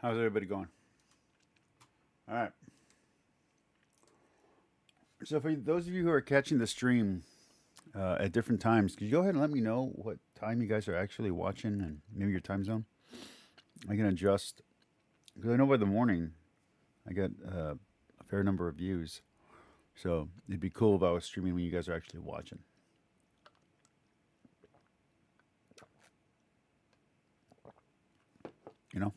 How's everybody going? All right. So, for those of you who are catching the stream at different times, could you go ahead and let me know what time you guys are actually watching and maybe your time zone? I can adjust because I know by the morning I get a fair number of views. So, it'd be cool if I was streaming when you guys are actually watching. You know?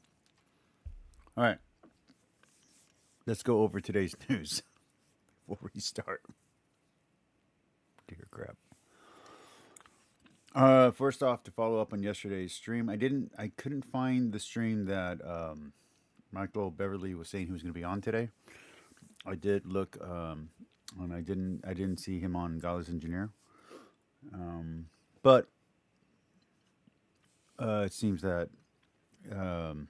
All right. Let's go over today's news before we start. Dear crap. First off, to follow up on yesterday's stream, I couldn't find the stream that Michael Beverly was saying he was going to be on today. I did look, and I didn't see him on Gala's Engineer. But it seems that um,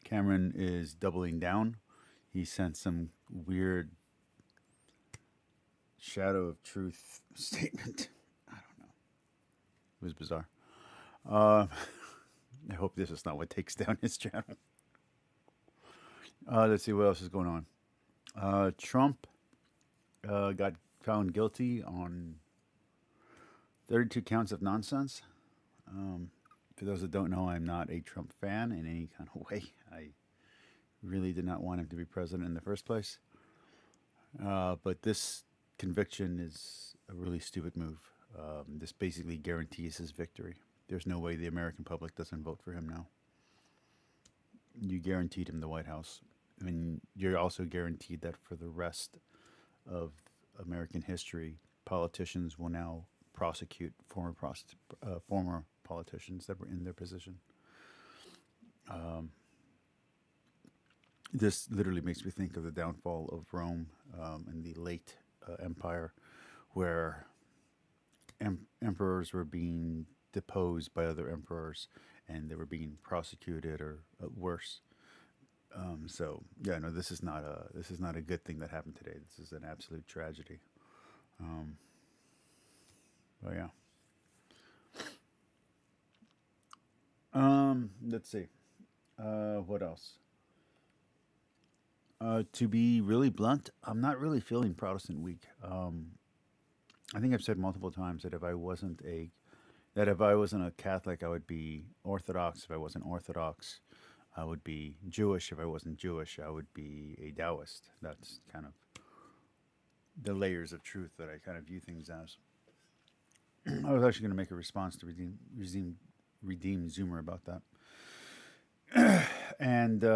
Cameron is doubling down. He sent some weird shadow of truth statement. I don't know. It was bizarre. Uh, I hope this is not what takes down his channel. Let's see what else is going on. Trump got found guilty on 32 counts of nonsense. For those that don't know, I'm not a Trump fan in any kind of way. I really did not want him to be president in the first place. But this conviction is a really stupid move. This basically guarantees his victory. There's no way the American public doesn't vote for him now. You guaranteed him the White House. And you're also guaranteed that for the rest of American history, politicians will now prosecute former politicians that were in their position. Um, this literally makes me think of the downfall of Rome in the late empire, where emperors were being deposed by other emperors and they were being prosecuted or worse. So yeah, no, this is not a good thing that happened today. This is an absolute tragedy. Um, but yeah. Let's see. What else? To be really blunt, I'm not really feeling Protestant weak. I think I've said multiple times that if I wasn't a Catholic, I would be Orthodox. If I wasn't Orthodox, I would be Jewish. If I wasn't Jewish, I would be a Taoist. That's kind of the layers of truth that I kind of view things as. I was actually going to make a response to redeem Zoomer about that, and yeah,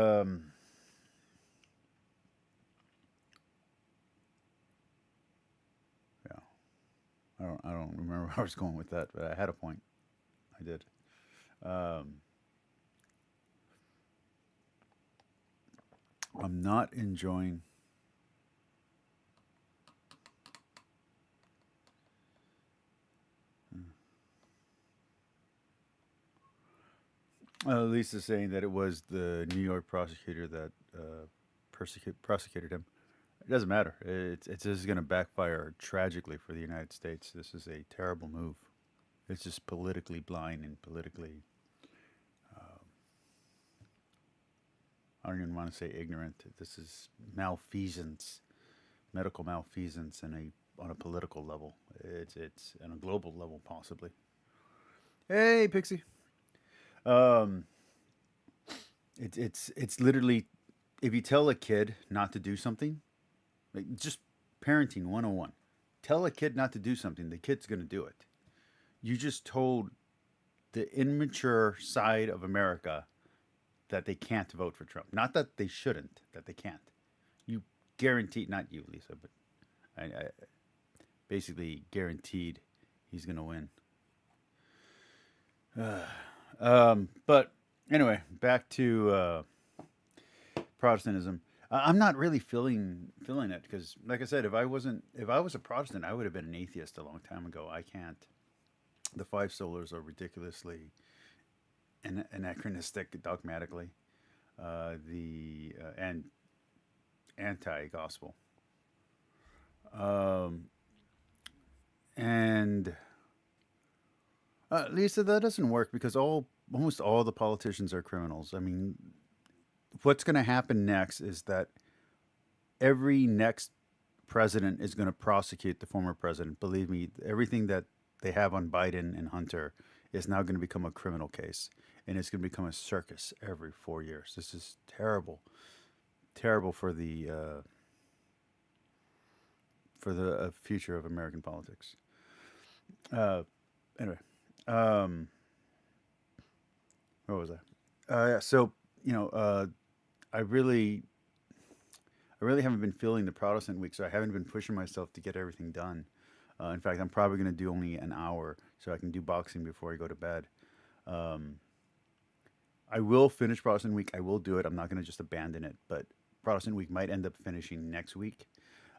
I don't remember where I was going with that, but I had a point. I did. Um, I'm not enjoying. Lisa's saying that it was the New York prosecutor that prosecuted him. It doesn't matter. This is going to backfire tragically for the United States. This is a terrible move. It's just politically blind and politically, I don't even want to say ignorant. This is malfeasance, medical malfeasance, on a political level. It's on a global level possibly. Hey, Pixie. Um, it's literally, if you tell a kid not to do something, like just parenting 101. Tell a kid not to do something, the kid's going to do it. You just told the immature side of America that they can't vote for Trump. Not that they shouldn't, that they can't. You guaranteed, not you, Lisa, but I basically guaranteed he's going to win. But anyway, back to Protestantism. I'm not really feeling it because, like I said, if I was a Protestant, I would have been an atheist a long time ago. I can't. The five solas are ridiculously anachronistic dogmatically. The and anti-gospel. Um, and Lisa, that doesn't work because almost all the politicians are criminals. I mean, what's going to happen next is that every next president is going to prosecute the former president. Believe me, everything that they have on Biden and Hunter is now going to become a criminal case, and it's going to become a circus every 4 years. This is terrible, terrible for the future of American politics. Uh, anyway, um, where was I? Yeah, so you know, I really, I really haven't been feeling the Protestant week, so I haven't been pushing myself to get everything done. In fact, I'm probably going to do only an hour so I can do boxing before I go to bed. Um, I will finish Protestant week. I will do it. I'm not going to just abandon it, but Protestant week might end up finishing next week.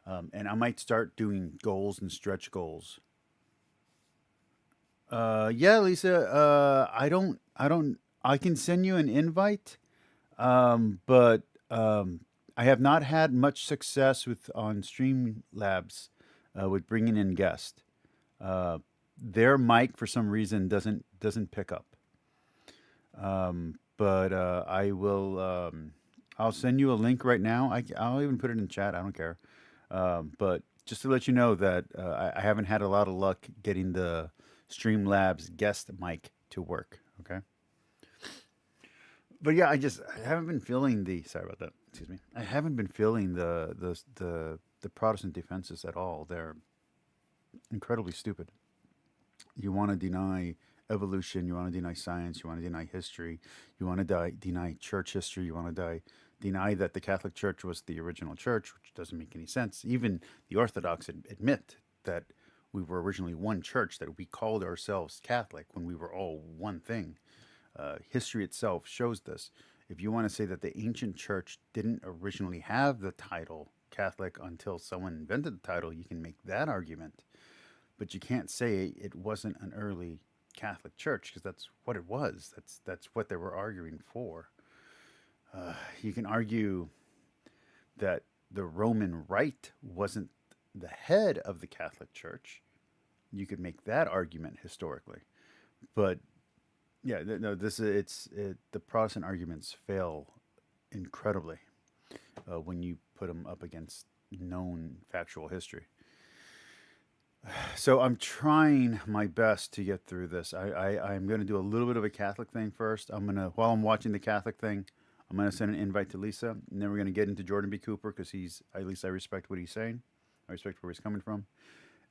And I might start doing goals and stretch goals. Yeah, Lisa. I can send you an invite, but I have not had much success with on Streamlabs with bringing in guests. Uh, their mic for some reason doesn't pick up. But I will. I'll send you a link right now. I'll even put it in chat. I don't care. But just to let you know that I haven't had a lot of luck getting the Streamlabs guest mic to work. Okay. But yeah, I haven't been feeling the sorry about that. Excuse me. I haven't been feeling the Protestant defenses at all. They're incredibly stupid. You want to deny evolution, you want to deny science, you want to deny history, you want to deny church history, you want to deny that the Catholic Church was the original church, which doesn't make any sense. Even the Orthodox admit that we were originally one church, that we called ourselves Catholic when we were all one thing. History itself shows this. If you want to say that the ancient church didn't originally have the title Catholic until someone invented the title, you can make that argument. But you can't say it wasn't an early Catholic Church because that's what it was. That's what they were arguing for. You can argue that the Roman Rite wasn't the head of the Catholic Church. You could make that argument historically, but yeah, no. The Protestant arguments fail incredibly when you put them up against known factual history. So I'm trying my best to get through this. I'm going to do a little bit of a Catholic thing first. While I'm watching the Catholic thing, I'm going to send an invite to Lisa, and then we're going to get into Jordan B. Cooper because at least I respect what he's saying. I respect where he's coming from.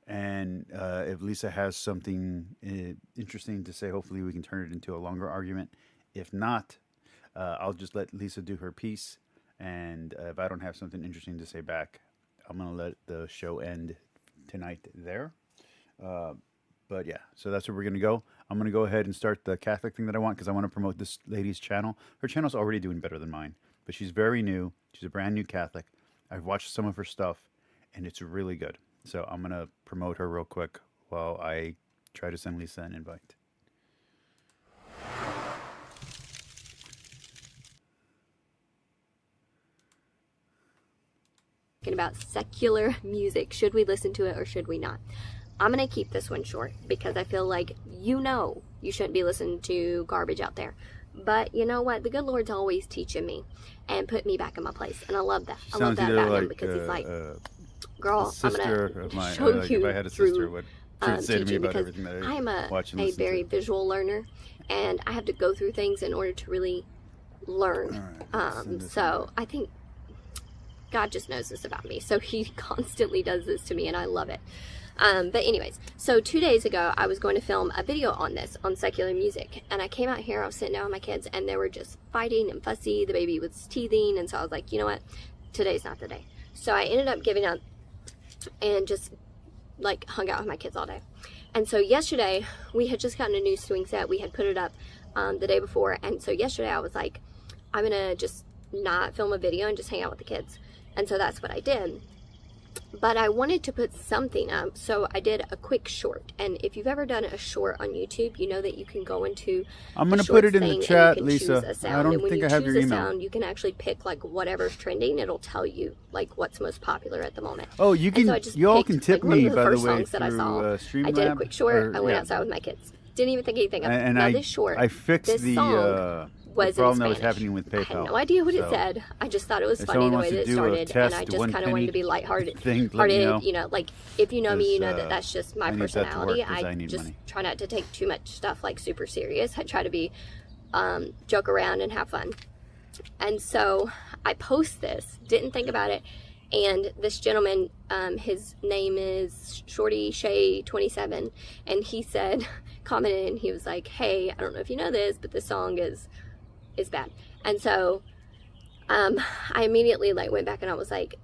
And if Lisa has something interesting to say, hopefully we can turn it into a longer argument. If not, I'll just let Lisa do her piece. And if I don't have something interesting to say back, I'm going to let the show end tonight there. Uh, but yeah, so that's where we're going to go. I'm going to go ahead and start the Catholic thing that I want because I want to promote this lady's channel. Her channel's already doing better than mine, but she's very new. She's a brand new Catholic. I've watched some of her stuff, and it's really good. So I'm going to promote her real quick while I try to send Lisa an invite. About secular music. Should we listen to it or should we not? I'm going to keep this one short because I feel like you shouldn't be listening to garbage out there. But you know what? The good Lord's always teaching me and put me back in my place. And I love that. I love that about him because he's like, girl, I'm going to show you if I had a sister, through what she'd say to me about because everything that I'm I watch and a listen very to. visual learner and I have to go through things in order to really learn. All right, send this So invite. I think God just knows this about me. So he constantly does this to me and I love it. But anyways, so 2 days ago, I was going to film a video on this, on secular music. And I came out here, I was sitting down with my kids and they were just fighting and fussy. The baby was teething. And so I was like, you know what? Today's not the day. So I ended up giving up and just like hung out with my kids all day. And so yesterday we had just gotten a new swing set. We had put it up the day before. And so yesterday I was like, I'm going to just not film a video and just hang out with the kids. And so that's what I did. But I wanted to put something up, so I did a quick short. And if you've ever done a short on YouTube, you know that you can go into I'm going to put it in the chat, Lisa. I don't think I have your email. Sound, you can actually pick like whatever's trending. It'll tell you like what's most popular at the moment. Oh, you can. So You all can tip like, me, one of the by the first way, songs that I through saw. Streamlab. I did a quick short. I went outside with my kids. Didn't even think anything of it. And Now, this short, I fixed this the song was problem in that was Spanish. happening with I PayPal. had no idea what it So, said. I just thought it was if funny someone the wants way to that it do a started, and test, I just one kind of wanted penny to be lighthearted. thing, let me know. You know, like if you know me, you know that 'Cause, that's just my I need that to work personality. 'cause I I need just money. try not to take too much stuff like super serious. I try to be joke around and have fun. And so I post this, didn't think about it, and this gentleman, his name is Shorty Shay 27, and he said, commented, and he was like, "Hey, I don't know if you know this, but this song is bad." And so I immediately like went back and I was like,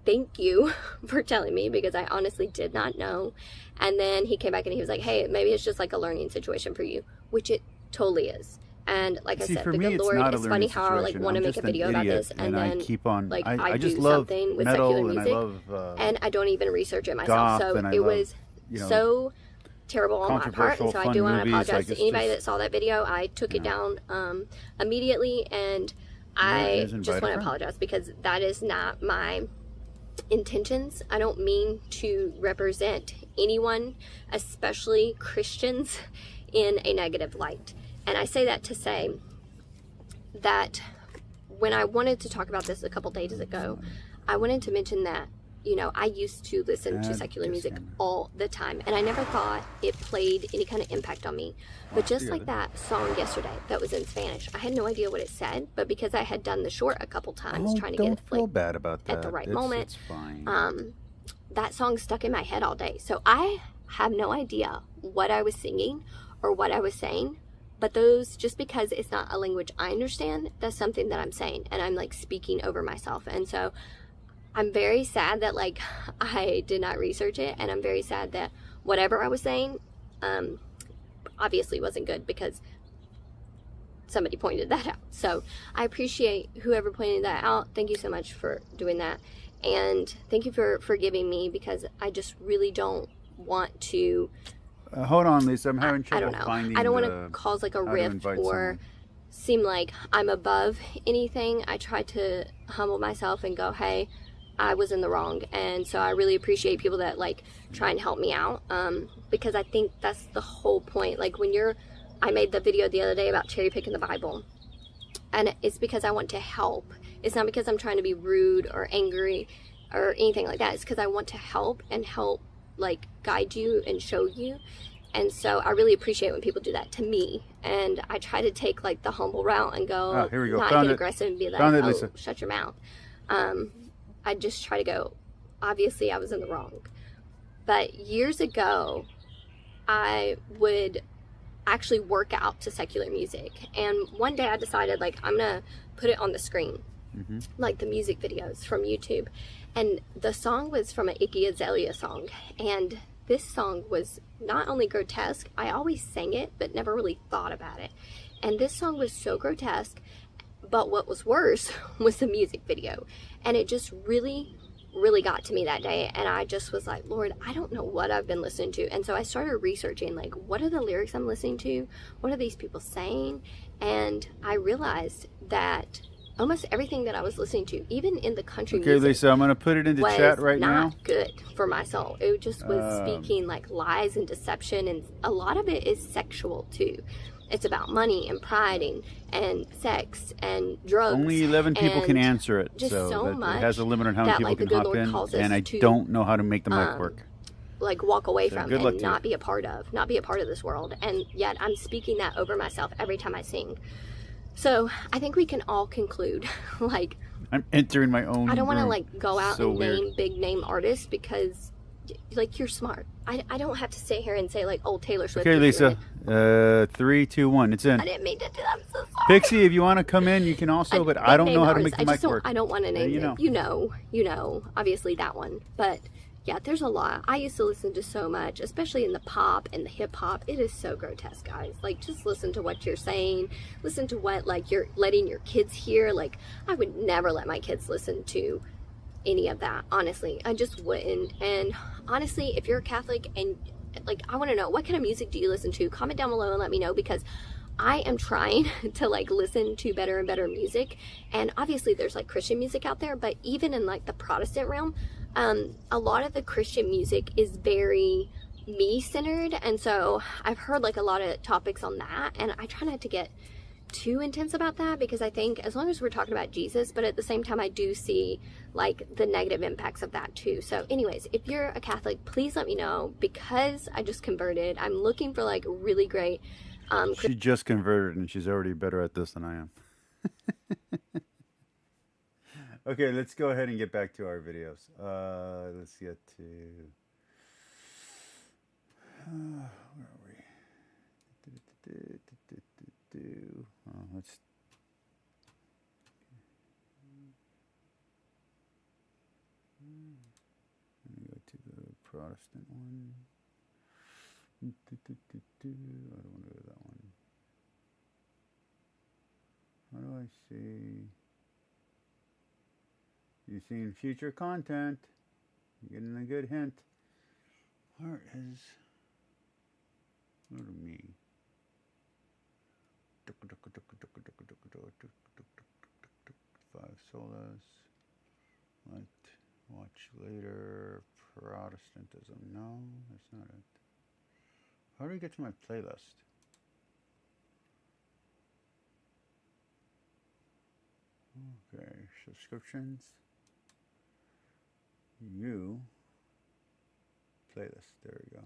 "Thank you for telling me," because I honestly did not know. And then he came back and he was like, "Hey, maybe it's just like a learning situation for you," which it totally is. And like See, I said, for the me, good it's Lord, not a it's funny learning how I like situation. want to I'm make just a video an about idiot, this, and I then keep on. like I do just love something with metal, secular and music, I love and I don't even research it myself. goth, So and I it love, was you know, so terrible on my part, and so I fun do want to movies. apologize Like, to it's anybody just, that saw that video. I took it down immediately, and I is just invite a want to friend. apologize because that is not my intentions. I don't mean to represent anyone, especially Christians, in a negative light. And I say that to say that when I wanted to talk about this a couple days ago, I wanted to mention that, you know, I used to listen to secular music all the time, and I never thought it played any kind of impact on me. But just like that song yesterday that was in Spanish, I had no idea what it said, but because I had done the short a couple times trying to get it feel bad about that. at the right moment, It's fine. that song stuck in my head all day. So I have no idea what I was singing or what I was saying, but those, just because it's not a language I understand, that's something that I'm saying, and I'm like speaking over myself. And so I'm very sad that like I did not research it, and I'm very sad that whatever I was saying obviously wasn't good because somebody pointed that out. So I appreciate whoever pointed that out. Thank you so much for doing that, and thank you for forgiving me, because I just really don't want to Hold on, Lisa. I'm having I trouble don't know. finding. I don't want to cause like a rift or someone. seem like I'm above anything. I try to humble myself and go, hey, I was in the wrong. And so I really appreciate people that like try and help me out, because I think that's the whole point. Like when I made the video the other day about cherry picking the Bible, and it's because I want to help. It's not because I'm trying to be rude or angry or anything like that. It's because I want to help and help like guide you and show you. And so I really appreciate when people do that to me, and I try to take like the humble route and go, Here we go. not Found get it. aggressive and be like, Found it, oh, Lisa. shut your mouth. I just try to go, obviously I was in the wrong. But years ago, I would actually work out to secular music, and one day I decided like I'm gonna put it on the screen, like the music videos from YouTube. And the song was from an Iggy Azalea song, and this song was not only grotesque, I always sang it but never really thought about it, and this song was so grotesque, but what was worse was the music video, and it just really got to me that day. And I just was like, Lord, I don't know what I've been listening to. And so I started researching, like, what are the lyrics I'm listening to, what are these people saying? And I realized that almost everything that I was listening to, even in the country Okay, music, Lisa, I'm going to put it into was chat right not now. good for my soul. It just was speaking like lies and deception, and a lot of it is sexual too. It's about money and pride and sex and drugs. Only 11 people can and answer it, just so it much has a limit on how many that, people like, the can good hop Lord in, calls us and I to, don't know how to make the mic work. like walk away So from good luck and to you. not be a part of this world. And yet I'm speaking that over myself every time I sing. So I think we can all conclude, like, I'm entering my own I don't want to room. like go out So and weird. name big name artists, because like you're smart. I don't have to sit here and say like, oh, Taylor Swift. Okay, is doing Lisa. it. 3, 2, 1. It's in. I didn't mean to do that. I'm so sorry. Pixie, if you want to come in, you can also, but I don't know how to make the mic work. I don't want to name you it. You know, obviously that one. But yeah, there's a lot. I used to listen to so much, especially in the pop and the hip hop. It is so grotesque, guys. Like, just listen to what you're saying. Listen to what like you're letting your kids hear. Like, I would never let my kids listen to any of that. Honestly, I just wouldn't. And honestly, if you're a Catholic and like, I want to know, what kind of music do you listen to? Comment down below and let me know, because I am trying to like listen to better and better music. And obviously there's like Christian music out there, but even in like the Protestant realm, a lot of the Christian music is very me-centered, and so I've heard like a lot of topics on that, and I try not to get too intense about that, because I think as long as we're talking about Jesus, but at the same time I do see like the negative impacts of that too. So anyways, if you're a Catholic, please let me know, because I just converted. I'm looking for like really great She just converted and she's already better at this than I am. Okay, let's go ahead and get back to our videos. Let's get to where are we? Let's go to the Protestant one. I don't want to go to that one. How do I see? You're seeing future content. You're getting a good hint. Where is? Go to me. Five solas. Let watch later. Protestantism. No, that's not it. How do I get to my playlist? Okay, subscriptions. You. Playlist. There we go.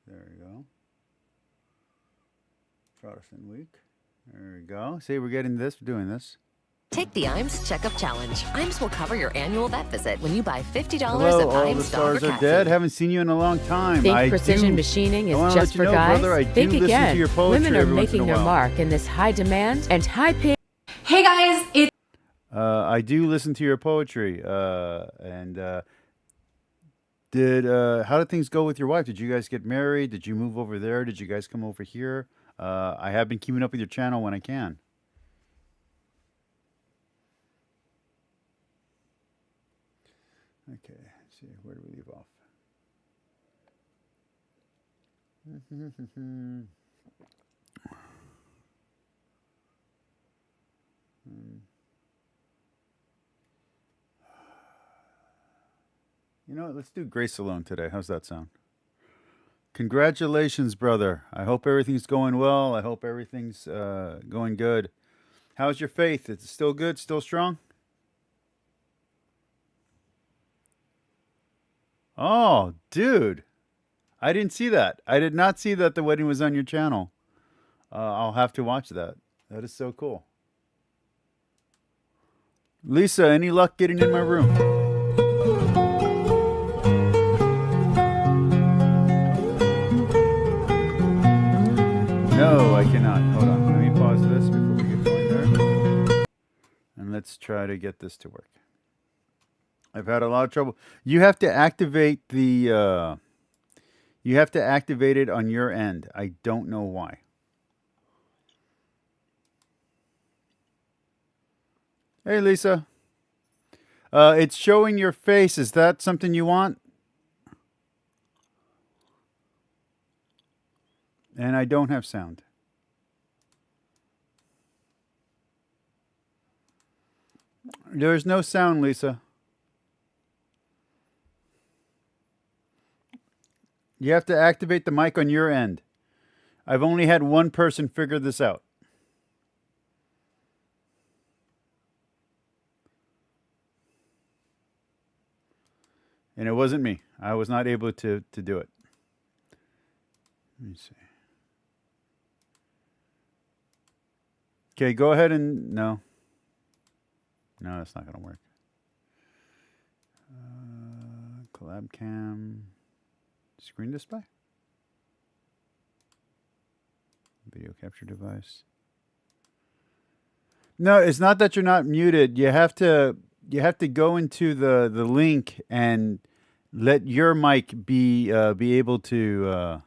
There we go. Protestant Week. There we go. See, we're getting this. We're doing this. Take the IMS Checkup Challenge. IMS will cover your annual vet visit when you buy $50 Hello, of all the IMS dog stars or are cat dead. food. Haven't seen you in a long time. Think precision machining is just for guys? Think again. Women are making their mark in this high demand and high pay. Hey guys, it's I do listen to your poetry. How did things go with your wife? Did you guys get married? Did you move over there? Did you guys come over here? I have been keeping up with your channel when I can. Okay, let's see, where do we leave off? You know what, let's do Grace alone today. How's that sound? Congratulations, brother. I hope everything's going well. I hope everything's going good. How's your faith? It's still good? Still strong? Oh, dude. I didn't see that. I did not see that the wedding was on your channel. I'll have to watch that. That is so cool. Lisa, any luck getting in my room? No, I cannot. Hold on. Let me pause this before we get going there. And let's try to get this to work. I've had a lot of trouble. You have to activate the... you have to activate it on your end. I don't know why. Hey, Lisa. It's showing your face. Is that something you want? And I don't have sound. There's no sound, Lisa. You have to activate the mic on your end. I've only had one person figure this out. And it wasn't me. I was not able to do it. Let me see. Okay, go ahead and... No. No, that's not going to work. Collab cam. Screen display. Video capture device. No, it's not that you're not muted. You have to go into the link and let your mic be able to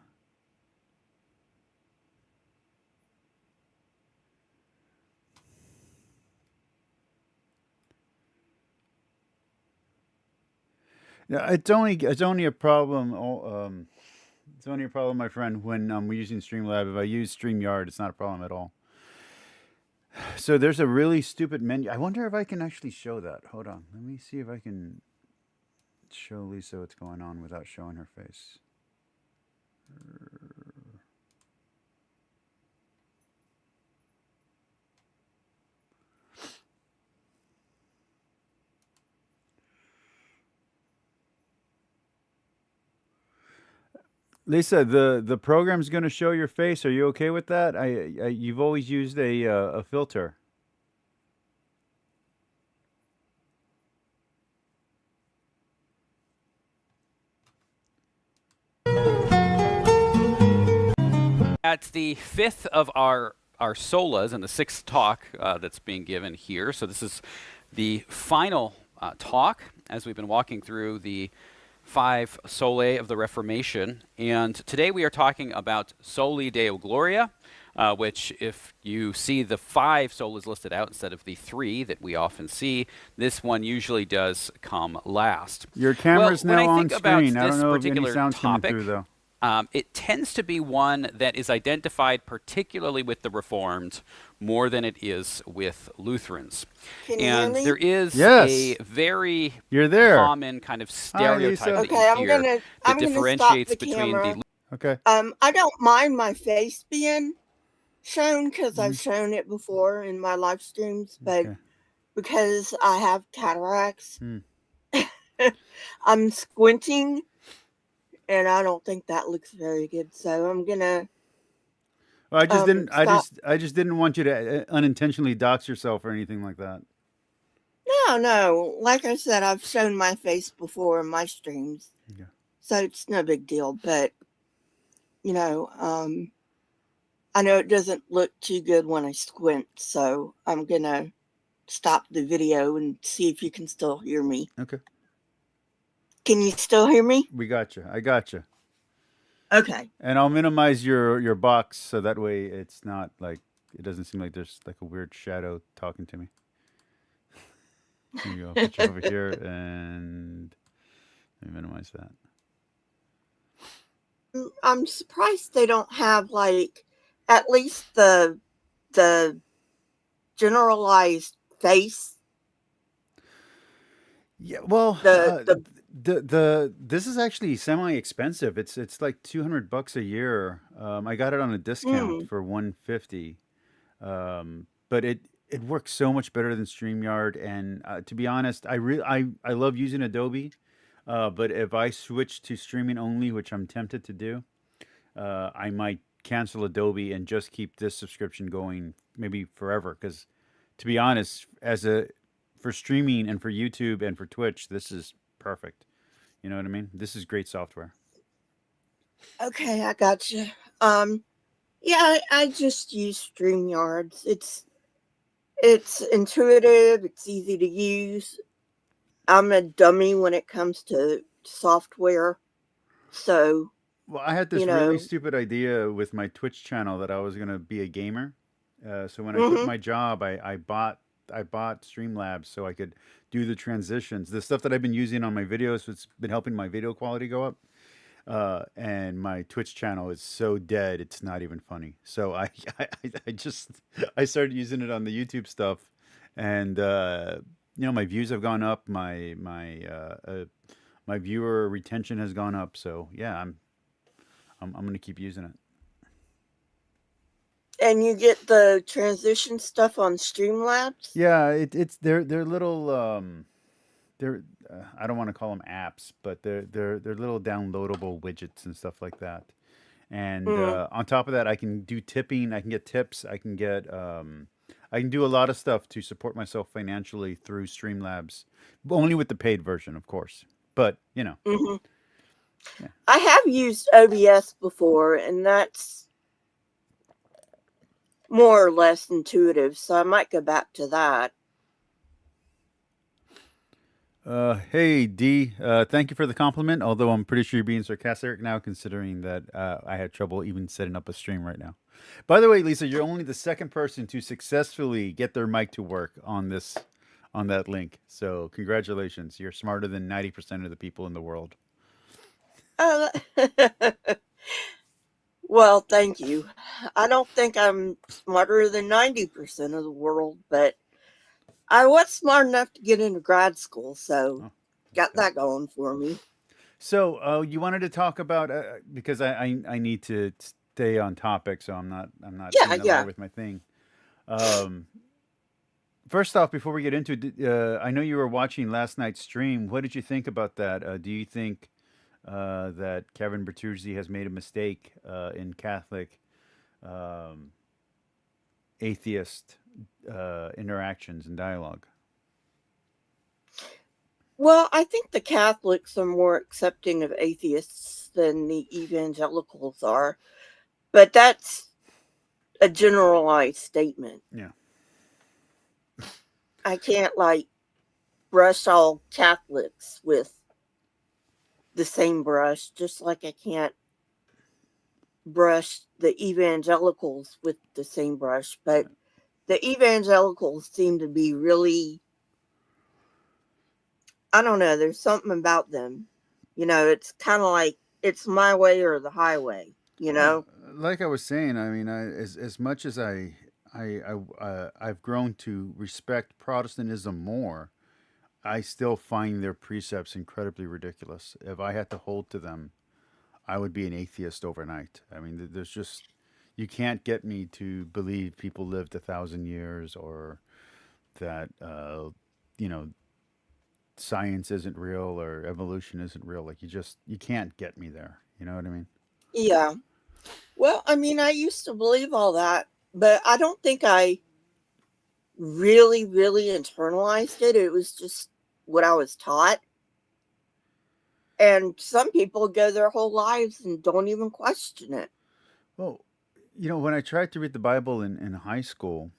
Yeah, it's only a problem. It's only a problem, my friend, when we're using Streamlab. If I use StreamYard, it's not a problem at all. So there's a really stupid menu. I wonder if I can actually show that. Hold on. Let me see if I can. show Lisa what's going on without showing her face. Lisa, the program's going to show your face. Are you okay with that? You've always used a filter. That's the fifth of our solas and the sixth talk that's being given here. So this is the final talk as we've been walking through the 5 solae of the Reformation. And today we are talking about Soli Deo Gloria, which if you see the 5 solas listed out instead of the 3 that we often see, this one usually does come last. Your camera's now on screen. I don't know if any sound's coming through, though. It tends to be one that is identified particularly with the Reformed more than it is with Lutherans. And there is a very common kind of stereotype that you hear that differentiates between the... Okay. I don't mind my face being shown because I've shown it before in my live streams, but because I have cataracts, I'm squinting. And I don't think that looks very good, so I'm gonna. Well, I just didn't want you to unintentionally dox yourself or anything like that. No. Like I said, I've shown my face before in my streams, so it's no big deal. But I know it doesn't look too good when I squint, so I'm gonna stop the video and see if you can still hear me. Okay. Can you still hear me? We got you. I got you. Okay. And I'll minimize your box so that way it's not like it doesn't seem like there's like a weird shadow talking to me. Here you go. Put you over here and let me minimize that. I'm surprised they don't have like at least the generalized face. Yeah, well, this is actually semi-expensive. It's like $200 a year. I got it on a discount for $150. But it works so much better than StreamYard. And to be honest, I love using Adobe. But if I switch to streaming only, which I'm tempted to do, I might cancel Adobe and just keep this subscription going maybe forever. Because to be honest, for streaming and for YouTube and for Twitch, this is perfect. You know what I mean? This is great software. Okay, I got you. Yeah, I just use StreamYards. It's intuitive. It's easy to use. I'm a dummy when it comes to software. So, well, I had this really stupid idea with my Twitch channel that I was going to be a gamer. So when I quit my job, I bought Streamlabs so I could do the transitions. The stuff that I've been using on my videos, it's been helping my video quality go up. And my Twitch channel is so dead, it's not even funny. So I started using it on the YouTube stuff, and my views have gone up. My viewer retention has gone up. So yeah, I'm going to keep using it. And you get the transition stuff on Streamlabs? Yeah, it's they're little I don't want to call them apps, but they're little downloadable widgets and stuff like that. And on top of that, I can do tipping. I can get tips. I can do a lot of stuff to support myself financially through Streamlabs, only with the paid version, of course. But Yeah. I have used OBS before, and that's more or less intuitive, so I might go back to that. Hey, D, thank you for the compliment, although I'm pretty sure you're being sarcastic now, considering that I had trouble even setting up a stream right now. By the way, Lisa, you're only the second person to successfully get their mic to work on that link. So congratulations. You're smarter than 90% of the people in the world. Well, thank you. I don't think I'm smarter than 90% of the world, but I was smart enough to get into grad school, so got that going for me. So you wanted to talk about because I need to stay on topic, so I'm not Yeah, getting away yeah. with my thing. Um, First off, before we get into it, I know you were watching last night's stream. What did you think about that? Do you think that Kevin Bertuzzi has made a mistake in Catholic um, atheist interactions and dialogue? Well, I think the Catholics are more accepting of atheists than the evangelicals are, but that's a generalized statement. Yeah. I can't brush all Catholics with the same brush, just like I can't brush the evangelicals with the same brush. But the evangelicals seem to be really, I don't know, there's something about them. It's kind of like it's my way or the highway, Like I was saying, I mean, as much as I've grown to respect Protestantism more, I still find their precepts incredibly ridiculous. If I had to hold to them, I would be an atheist overnight. I mean, there's just you can't get me to believe people lived 1,000 years or that you know science isn't real or evolution isn't real. Like you can't get me there. You know what I mean? Yeah. Well, I mean, I used to believe all that, but I don't think I really, really internalized it. It was just what I was taught. And some people go their whole lives and don't even question it. Well, when I tried to read the Bible in high school,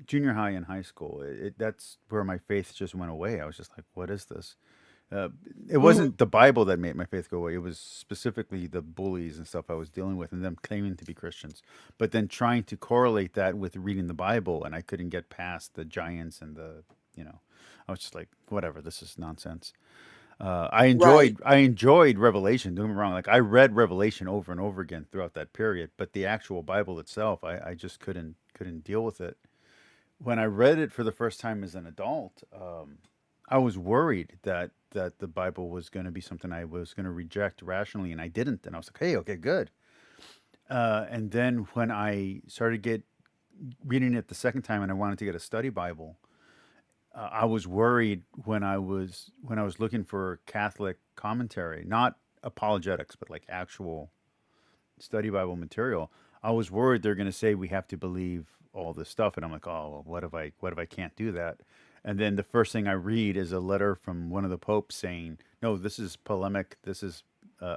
junior high and high school, that's where my faith just went away. I was just like, what is this? Uh, it Mhm. wasn't the Bible that made my faith go away. It was specifically the bullies and stuff I was dealing with and them claiming to be Christians. But then trying to correlate that with reading the Bible, and I couldn't get past the giants and I was just like, whatever, this is nonsense. Right. I enjoyed Revelation. Don't get me wrong. Like I read Revelation over and over again throughout that period, but the actual Bible itself, I just couldn't deal with it. When I read it for the first time as an adult, I was worried that the Bible was going to be something I was going to reject rationally, and I didn't. And I was like, hey, okay, good. And then when I started get reading it the second time, and I wanted to get a study Bible, I was worried when I was looking for Catholic commentary, not apologetics, but like actual study Bible material. I was worried they're going to say we have to believe all this stuff, and I'm like, oh, well, what if I can't do that? And then the first thing I read is a letter from one of the popes saying, no, this is polemic, this is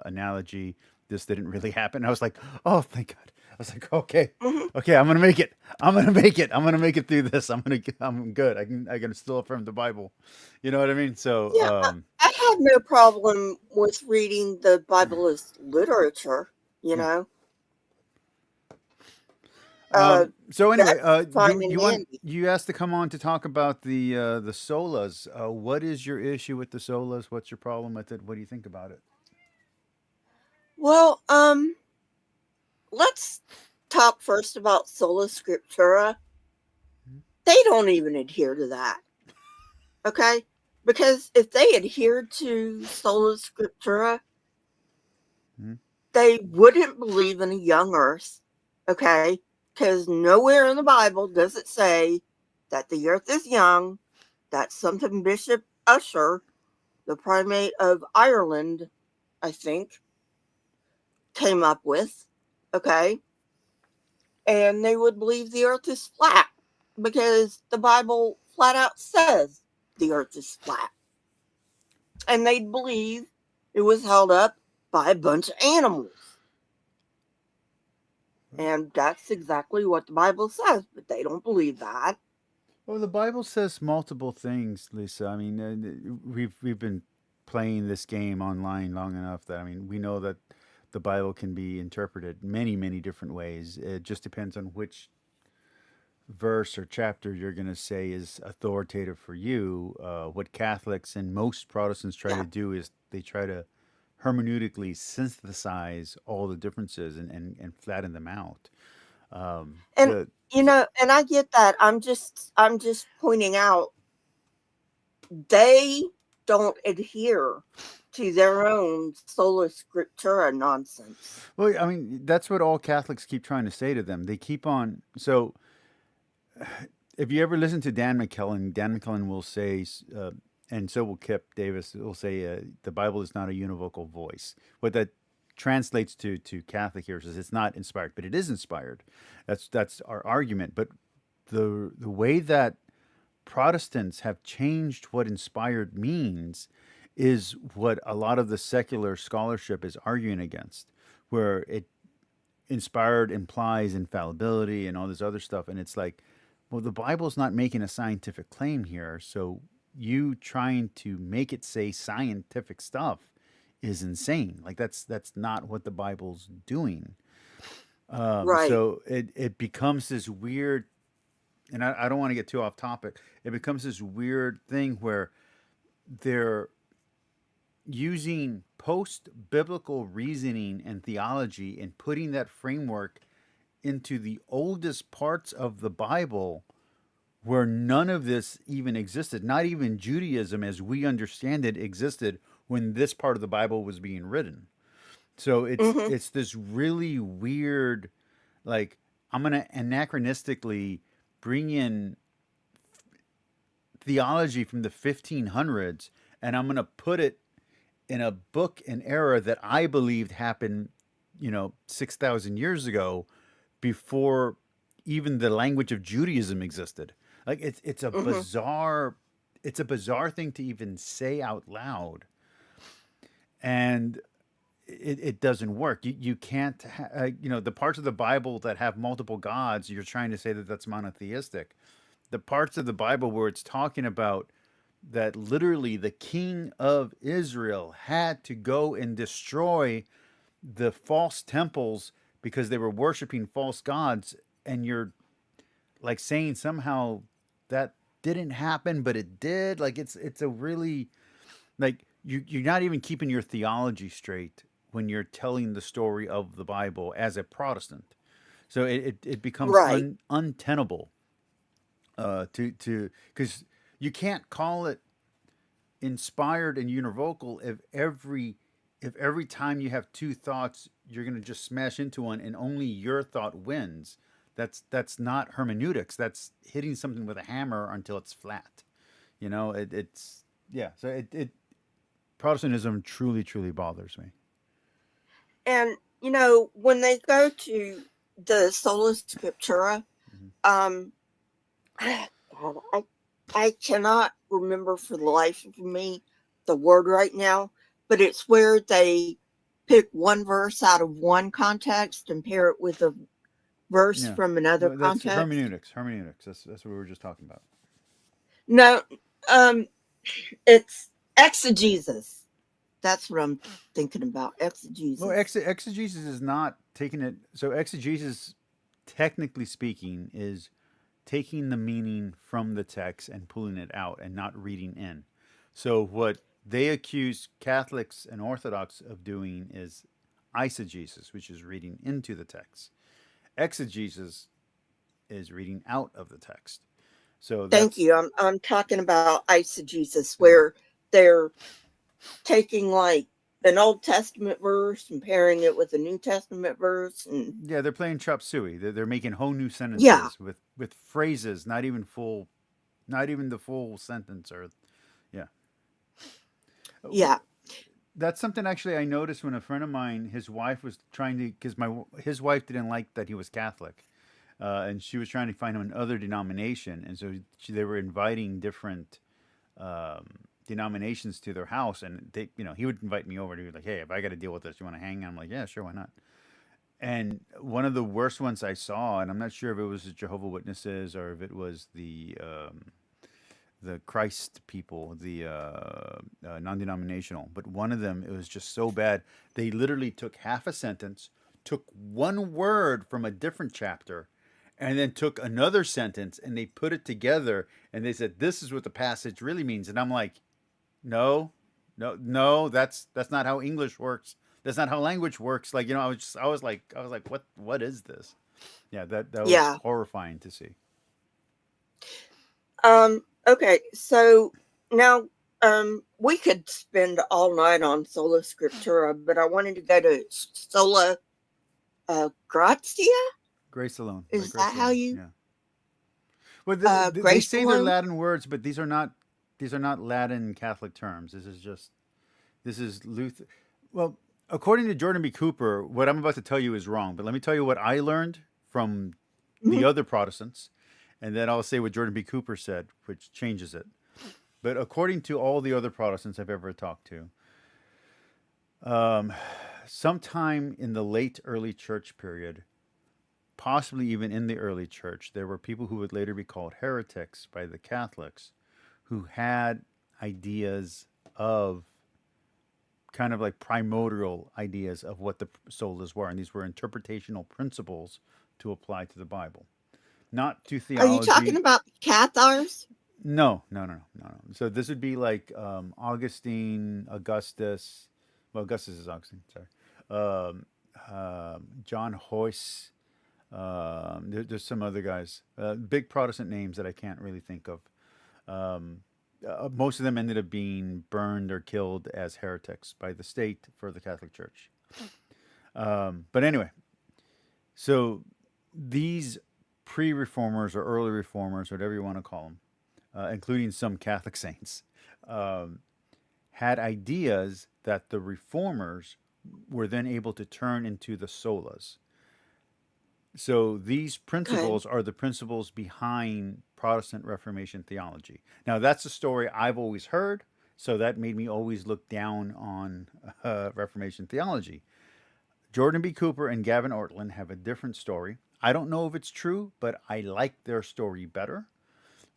analogy, this didn't really happen. I was like, oh, thank God. I was like, okay, Hmm. okay, I'm gonna make it. I'm gonna make it. I'm gonna make it through this. I'm good. I can still affirm the Bible. You know what I mean? So, Yeah, I have no problem with reading the Bible as literature, you yeah. know. Uh, So anyway, that's fine and dandy. you asked to come on to talk about the solas. What is your issue with the solas? What's your problem with it? What do you think about it? Well, let's talk first about sola scriptura. They don't even adhere to that, okay? Because if they adhered to sola scriptura, Hmm. they wouldn't believe in a young earth, okay? Because nowhere in the Bible does it say that the earth is young. That's something Bishop Usher, the primate of Ireland, I think, came up with, okay? And they would believe the earth is flat because the Bible flat out says the earth is flat. And they'd believe it was held up by a bunch of animals. And that's exactly what the Bible says, but they don't believe that. Well, the Bible says multiple things, Lisa. I mean, we've been playing this game online long enough that I mean, we know that the Bible can be interpreted many different ways. It just depends on which verse or chapter you're going to say is authoritative for you. What Catholics and most Protestants try Yeah. to do is they try to hermeneutically synthesize all the differences and flatten them out. And The and I get that. I'm just pointing out they don't adhere to their own sola scriptura nonsense. Well, I mean, that's what all Catholics keep trying to say to them. They keep on. So, if you ever listen to Dan McKellen will say, and so will Kip Davis, will say, the Bible is not a univocal voice. What that translates to Catholic hearers is it's not inspired, but it is inspired. That's our argument. But the way that Protestants have changed what inspired means is what a lot of the secular scholarship is arguing against, where it inspired implies infallibility and all this other stuff. And it's like, well, the Bible's not making a scientific claim here. So you trying to make it say scientific stuff is insane. Like that's not what the Bible's doing. Right. So it becomes this weird, and I don't want to get too off topic. It becomes this weird thing where they're using post-biblical reasoning and theology and putting that framework into the oldest parts of the Bible where none of this even existed. Not even Judaism as we understand it existed when this part of the Bible was being written. So it's this really weird, like, I'm going to anachronistically bring in theology from the 1500s and I'm going to put it in a book, an era that I believed happened, 6,000 years ago, before even the language of Judaism existed. Like it's a bizarre thing to even say out loud, and it doesn't work. You can't, the parts of the Bible that have multiple gods, you're trying to say that that's monotheistic. The parts of the Bible where it's talking about that literally the king of Israel had to go and destroy the false temples because they were worshiping false gods, and you're like saying somehow that didn't happen, but it did. Like it's a really, like, you're not even keeping your theology straight when you're telling the story of the Bible as a Protestant. So it becomes Right. untenable to because you can't call it inspired and univocal if every time you have two thoughts you're going to just smash into one and only your thought wins. That's not hermeneutics. That's hitting something with a hammer until it's flat. It's yeah. So it Protestantism truly bothers me. And when they go to the sola scriptura, God, I cannot remember for the life of me the word right now, but it's where they pick one verse out of one context and pair it with a verse from another That's context. Hermeneutics. That's what we were just talking about. No, it's exegesis. That's what I'm thinking about. Exegesis. Well, exegesis is not taking it. So exegesis, technically speaking, is taking the meaning from the text and pulling it out and not reading in. So what they accuse Catholics and Orthodox of doing is eisegesis, which is reading into the text. Exegesis is reading out of the text. So thank you. I'm talking about eisegesis, where they're taking like an Old Testament verse and pairing it with a New Testament verse, and yeah, they're playing chop suey. They're making whole new sentences with phrases, not even the full sentence, or yeah. That's something actually I noticed when a friend of mine, his wife was trying to, because his wife didn't like that he was Catholic, and she was trying to find him another denomination, and so they were inviting different denominations to their house, and he would invite me over to be like, hey, if I got to deal with this, you want to hang? I'm like, yeah, sure, why not? And one of the worst ones I saw, and I'm not sure if it was the Jehovah's Witnesses or if it was the Christ people, the non-denominational, but one of them, it was just so bad. They literally took half a sentence, took one word from a different chapter, and then took another sentence and they put it together and they said, this is what the passage really means. And I'm like, no, that's not how English works. That's not how language works. Like, I was like, what is this? Yeah, that was horrifying to see. Okay, so now We could spend all night on Sola Scriptura, but I wanted to go to Sola Grazia. Grace alone. Is Grace that alone. how you? Yeah. Well, they Grace say alone? they're Latin words, but these are not Latin Catholic terms. This is Luther. Well, according to Jordan B. Cooper, what I'm about to tell you is wrong. But let me tell you what I learned from the other Protestants, and then I'll say what Jordan B. Cooper said, which changes it. But according to all the other Protestants I've ever talked to, sometime in the late early church period, possibly even in the early church, there were people who would later be called heretics by the Catholics who had ideas of kind of like primordial ideas of what the solas were. And these were interpretational principles to apply to the Bible, not to theology. Are you talking about Cathars? No. So this would be like Augustine, Augustus. Well, Augustus is Augustine. Sorry, John Hoyce. There's some other guys, big Protestant names that I can't really think of. Most of them ended up being burned or killed as heretics by the state for the Catholic Church. But anyway, so these pre-reformers or early reformers, whatever you want to call them, including some Catholic saints, had ideas that the reformers were then able to turn into the solas. So these principles are the principles behind Protestant Reformation theology. Now, that's a story I've always heard, so that made me always look down on Reformation theology. Jordan B. Cooper and Gavin Ortlund have a different story. I don't know if it's true, but I like their story better,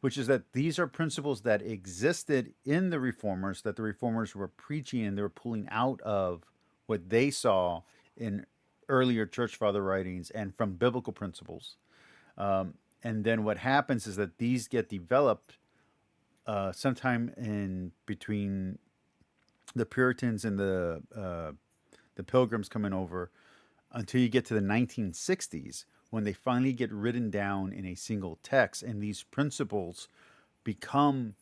which is that these are principles that existed in the Reformers, that the Reformers were preaching and they were pulling out of what they saw in earlier church father writings and from biblical principles. And then what happens is that these get developed sometime in between the Puritans and the Pilgrims coming over until you get to the 1960s when they finally get written down in a single text, and these principles become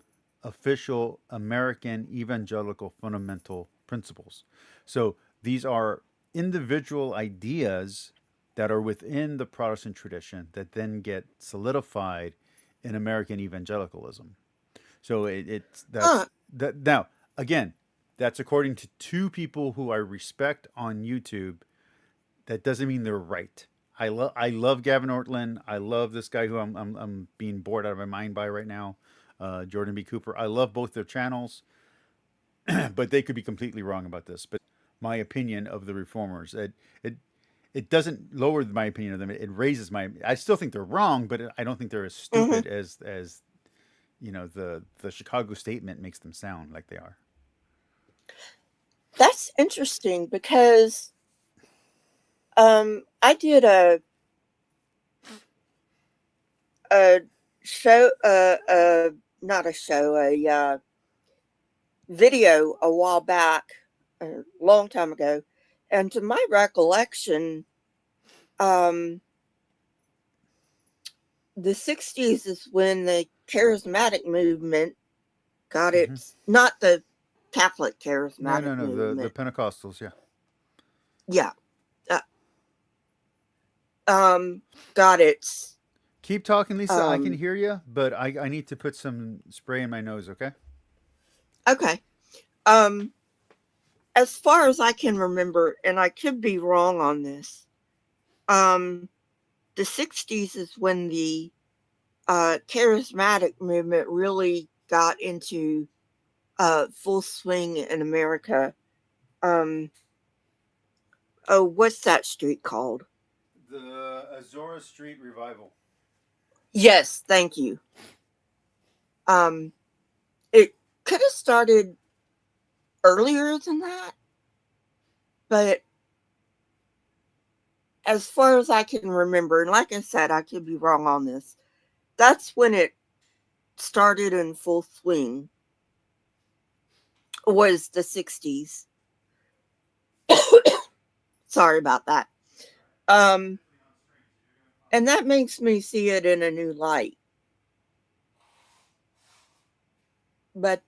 official American evangelical fundamental principles. So these are individual ideas that are within the Protestant tradition that then get solidified in American evangelicalism. So that now again, that's according to two people who I respect on YouTube. That doesn't mean they're right. I love Gavin Ortlund. I love this guy who I'm being bored out of my mind by right now, Jordan B. Cooper. I love both their channels, but they could be completely wrong about this. But my opinion of the reformers, it doesn't lower my opinion of them. It raises my. I still think they're wrong, but I don't think they're as stupid as the Chicago statement makes them sound like they are. That's interesting because I did a show, not a show, a video a while back, a long time ago, and to my recollection, the 60s is when the charismatic movement got its, not the Catholic charismatic movement. The Pentecostals, yeah. Yeah. Got its. Keep talking, Lisa. I can hear you, but I need to put some spray in my nose, okay? Okay. As far as I can remember, and I could be wrong on this, the 60s is when the charismatic movement really got into full swing in America. What's that street called? The Azora Street Revival. Yes, thank you. It could have started earlier than that, but as far as I can remember, and like I said, I could be wrong on this, that's when it started in full swing, was the 60s. Sorry about that. And that makes me see it in a new light. But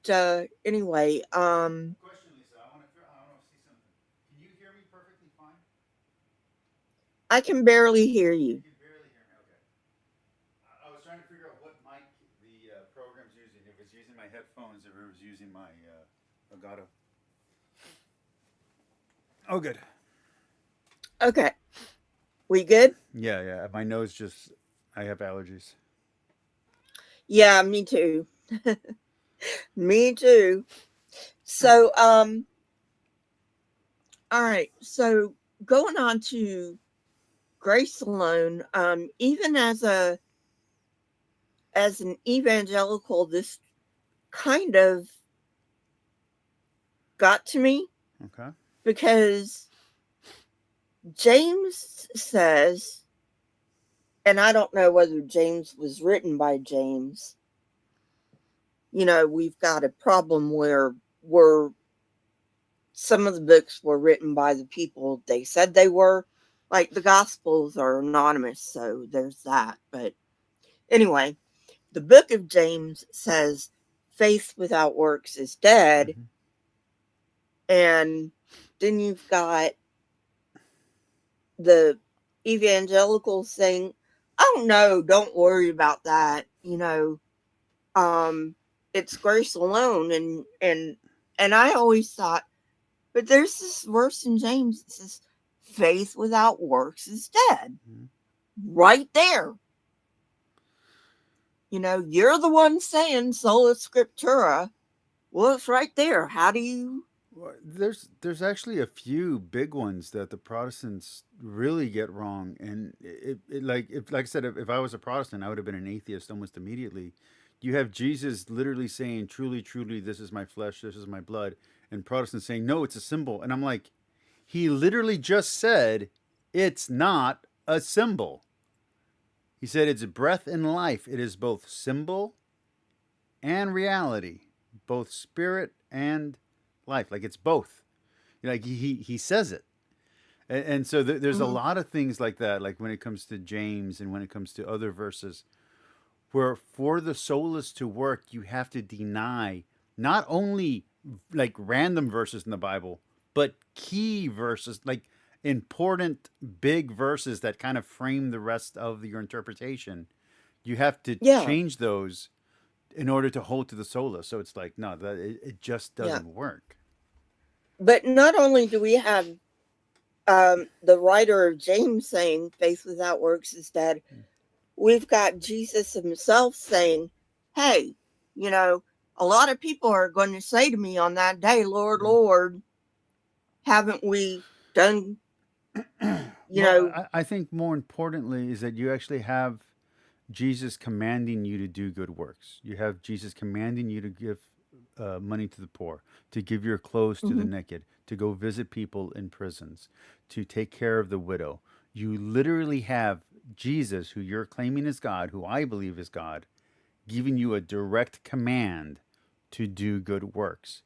anyway, Question, Lisa. I want to see something. Can you hear me perfectly fine? I can barely hear you. You can barely hear me. Okay. I was trying to figure out what mic the program's using. If it's using my headphones, or if it was using my Elgato. Oh, good. Okay. We good? Yeah. My nose just, I have allergies. Yeah, me too. Me too. So, all right. So going on to Grace Alone, even as an evangelical, this kind of got to me. Okay. Because James says, and I don't know whether James was written by James. You know, we've got a problem where some of the books were written by the people they said they were. Like the Gospels are anonymous, so there's that. But anyway, the book of James says faith without works is dead. Mm-hmm. And then you've got the evangelicals saying, oh no, don't worry about that. You know, it's grace alone. And I always thought, but there's this verse in James that says, faith without works is dead. Mm-hmm. Right there. You know, you're the one saying sola scriptura. Well, it's right there. How do you? Well, there's actually a few big ones that the Protestants really get wrong, and like I said, if I was a Protestant, I would have been an atheist almost immediately. You have Jesus literally saying, "Truly, truly, this is my flesh, this is my blood," and Protestants saying, "No, it's a symbol," and I'm like, he literally just said, "It's not a symbol." He said, "It's breath and life. It is both symbol and reality, both spirit and life. Like it's both." Like he says it, and so there's a lot of things like that. Like when it comes to James and when it comes to other verses, where for the solas to work, you have to deny not only like random verses in the Bible, but key verses, like important big verses that kind of frame the rest of your interpretation. You have to change those in order to hold to the sola. So it's like, no, that it just doesn't work. But not only do we have the writer of James saying faith without works is dead, we've got Jesus himself saying, hey, you know, a lot of people are going to say to me on that day, Lord, Lord, haven't we done, you know? I think more importantly is that you actually have Jesus commanding you to do good works. You have Jesus commanding you to give money to the poor, to give your clothes to the naked, to go visit people in prisons, to take care of the widow. You literally have Jesus, who you're claiming is God, who I believe is God, giving you a direct command to do good works.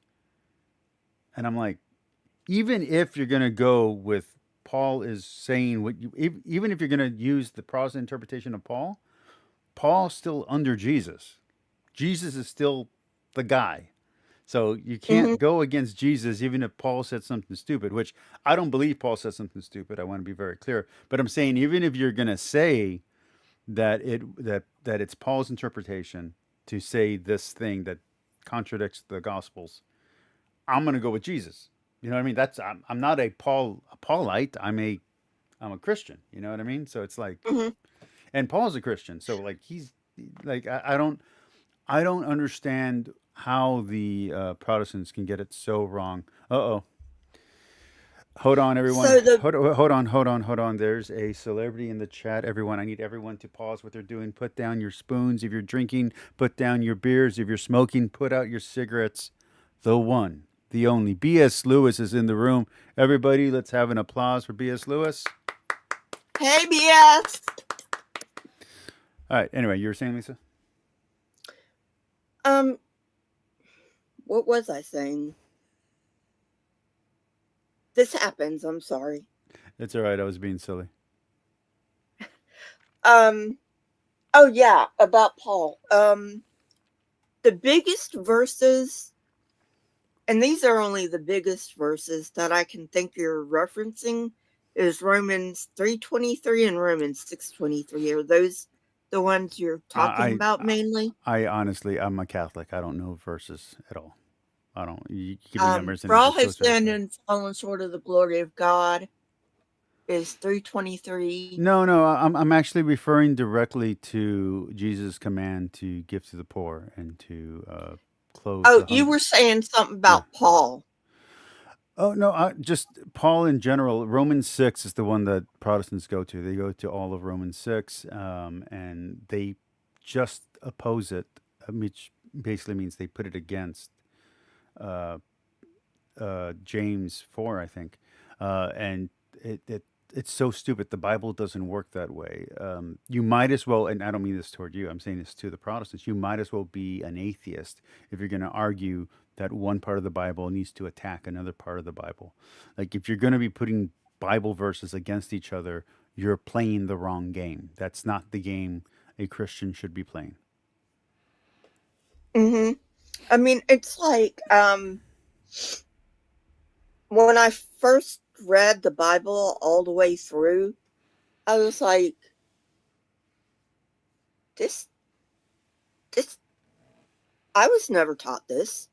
And I'm like, even if you're going to go with Paul is saying what you, even if you're going to use the Protestant interpretation of Paul, Paul's still under Jesus. Jesus is still the guy. So you can't go against Jesus even if Paul said something stupid, which I don't believe Paul said something stupid. I want to be very clear. But I'm saying even if you're going to say that it's Paul's interpretation to say this thing that contradicts the Gospels, I'm going to go with Jesus. You know what I mean? That's I'm not a Paulite. I'm a Christian. You know what I mean? So it's like, and Paul's a Christian. So like he's like I don't understand how the Protestants can get it so wrong. Uh-oh. Hold on, everyone. So hold on. There's a celebrity in the chat. Everyone, I need everyone to pause what they're doing. Put down your spoons if you're drinking. Put down your beers if you're smoking. Put out your cigarettes. The one, the only. B.S. Lewis is in the room. Everybody, let's have an applause for B.S. Lewis. Hey, B.S. All right. Anyway, you were saying, Lisa? What was I saying? This happens. I'm sorry. It's all right. I was being silly. Oh yeah, about Paul. the biggest verses, and these are only the biggest verses that I can think you're referencing, is Romans 3:23 and Romans 6:23. Are those the ones you're talking about mainly? I honestly, I'm a Catholic. I don't know verses at all. I don't. You give me numbers and For it's all just so have sinned satisfying. and fallen short of the glory of God is 3:23. No. I'm actually referring directly to Jesus' command to give to the poor and to clothe Oh, the you hungry. were saying something Yeah. about Paul. Oh no, just Paul in general. Romans 6 is the one that Protestants go to. They go to all of Romans 6, and they just oppose it, which basically means they put it against uh, James 4, I think, and it's so stupid. The Bible doesn't work that way. You might as well, and I don't mean this toward you. I'm saying this to the Protestants. You might as well be an atheist if you're going to argue that one part of the Bible needs to attack another part of the Bible. Like if you're going to be putting Bible verses against each other, you're playing the wrong game. That's not the game a Christian should be playing. Mm-hmm. I mean, it's like when I first read the Bible all the way through, I was like, this, I was never taught this.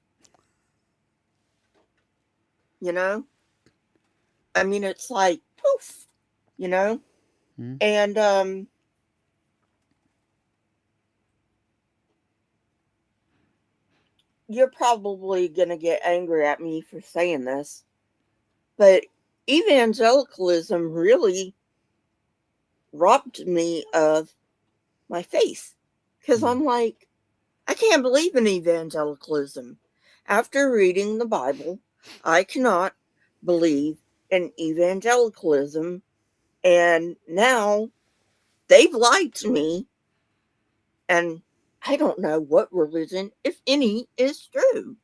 You know? I mean, it's like, poof, you know? Mm. And you're probably going to get angry at me for saying this, but evangelicalism really robbed me of my faith. Because I'm like, I can't believe in evangelicalism. After reading the Bible, I cannot believe in evangelicalism. And now they've lied to me. And I don't know what religion, if any, is true.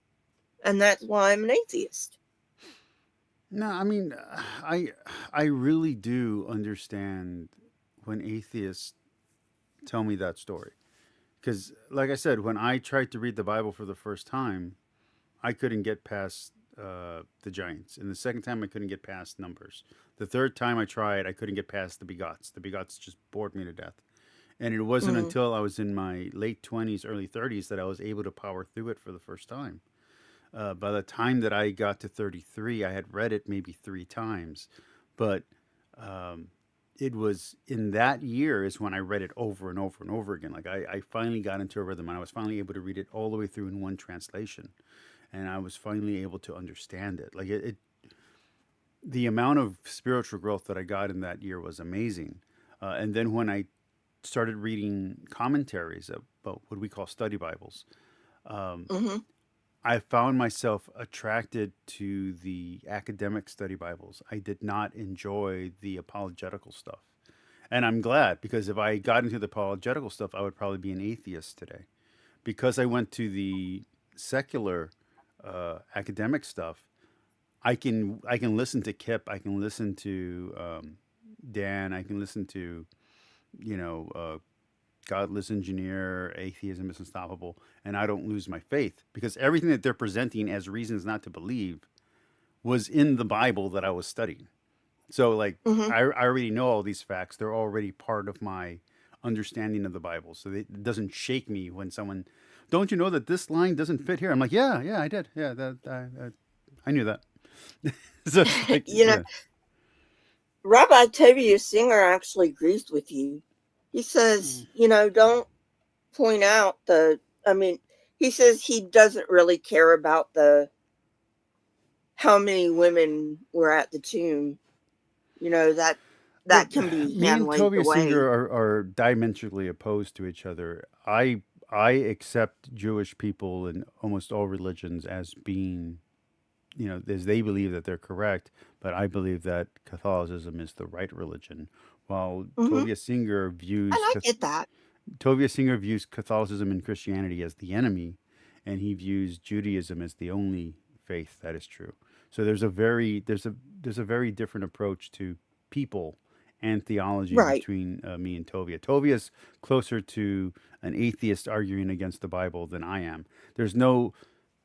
And that's why I'm an atheist. No, I mean, I really do understand when atheists tell me that story. Because, like I said, when I tried to read the Bible for the first time, I couldn't get past the giants. And the second time, I couldn't get past numbers. The third time I tried, I couldn't get past the begots. The begots just bored me to death. And it wasn't until I was in my late 20s, early 30s that I was able to power through it for the first time. By the time that I got to 33, I had read it maybe 3 times. But um, it was in that year is when I read it over and over and over again. Like I finally got into a rhythm and I was finally able to read it all the way through in one translation. And I was finally able to understand it. Like the amount of spiritual growth that I got in that year was amazing. And then when I started reading commentaries about what we call study Bibles, Mm-hmm. I found myself attracted to the academic study Bibles. I did not enjoy the apologetical stuff. And I'm glad because if I got into the apologetical stuff, I would probably be an atheist today. Because I went to the secular academic stuff, I can listen to Kip, I can listen to Dan, I can listen to you know godless engineer, atheism is unstoppable, and I don't lose my faith because everything that they're presenting as reasons not to believe was in the Bible that I was studying. So, like, Mm-hmm. I already know all these facts. They're already part of my understanding of the Bible. So it doesn't shake me when someone, don't you know that this line doesn't fit here? I'm like, yeah, I did. Yeah, I knew that. So it's like, You know, yeah. Rabbi Tevye Singer actually agrees with you. He says, don't point out I mean, he says he doesn't really care about how many women were at the tomb. That Well, can be me and handled Tovia Singer away. are diametrically opposed to each other. I accept Jewish people in almost all religions as being, as they believe that they're correct, but I believe that Catholicism is the right religion, while Mm-hmm. Tovia Singer And views I get that. Tovia Singer views Catholicism and Christianity as the enemy, and he views Judaism as the only faith that is true. So there's a very different approach to people and theology Right. between me and Tovia. Tovia's closer to an atheist arguing against the Bible than I am. There's no,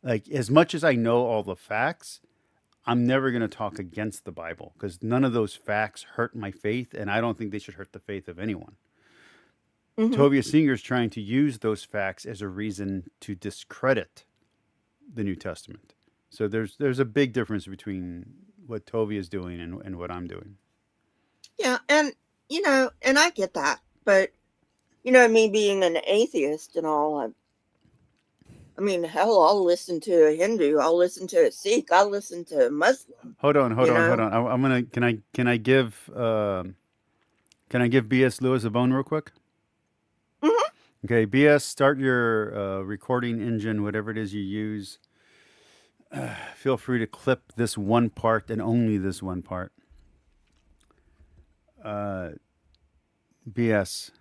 like, as much as I know all the facts, I'm never going to talk against the Bible because none of those facts hurt my faith, and I don't think they should hurt the faith of anyone. Mm-hmm. Tovia Singer's trying to use those facts as a reason to discredit the New Testament. So there's a big difference between what Tovia is doing and what I'm doing. Yeah, and and I get that, but me being an atheist and all, I mean, hell, I'll listen to a Hindu, I'll listen to a Sikh, I'll listen to a Muslim. Hold on. I'm gonna. Can I give B.S. Lewis a bone real quick? Mm-hmm. Okay, B.S. Start your recording engine, whatever it is you use. Feel free to clip this one part and only this one part. B.S.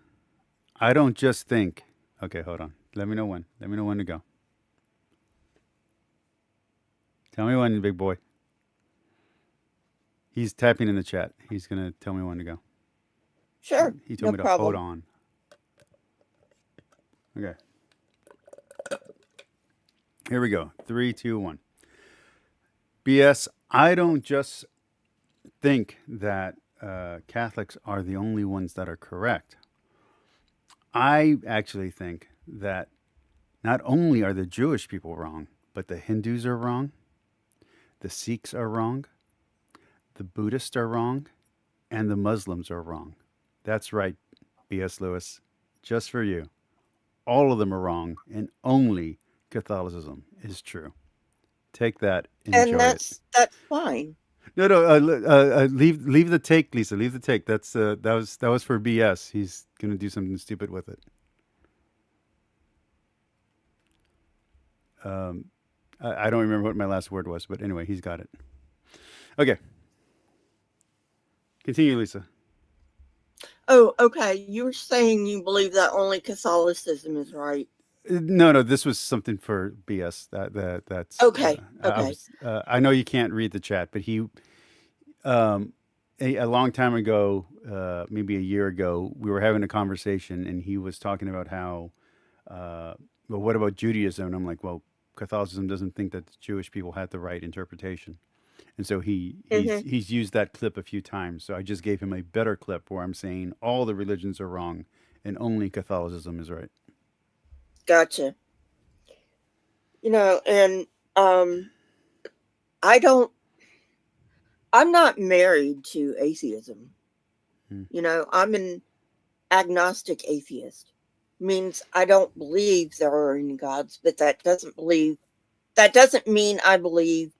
I don't just think. Okay, hold on. Let me know when. Let me know when to go. Tell me when, big boy. He's tapping in the chat. He's going to tell me when to go. Sure. He told me to hold on. Okay. Here we go. 3, 2, 1. BS, I don't just think that Catholics are the only ones that are correct. I actually think that not only are the Jewish people wrong, but the Hindus are wrong, the Sikhs are wrong, the Buddhists are wrong, and the Muslims are wrong. That's right, B.S. Lewis. Just for you. All of them are wrong, and only Catholicism is true. Take that and enjoy that's fine. No, leave the take, Lisa. Leave the take. That was for BS. He's gonna do something stupid with it. I don't remember what my last word was, but anyway, he's got it. Okay. Continue, Lisa. Oh, okay. You were saying you believe that only Catholicism is right. No. This was something for BS. That's okay. Okay. I know you can't read the chat, but he, a long time ago, maybe a year ago, we were having a conversation, and he was talking about how, well, what about Judaism? And I'm like, well, Catholicism doesn't think that the Jewish people had the right interpretation. And so he's used that clip a few times. So I just gave him a better clip where I'm saying all the religions are wrong and only Catholicism is right. Gotcha. And I'm not married to atheism. I'm an agnostic atheist. Means I don't believe there are any gods, but that doesn't mean I believe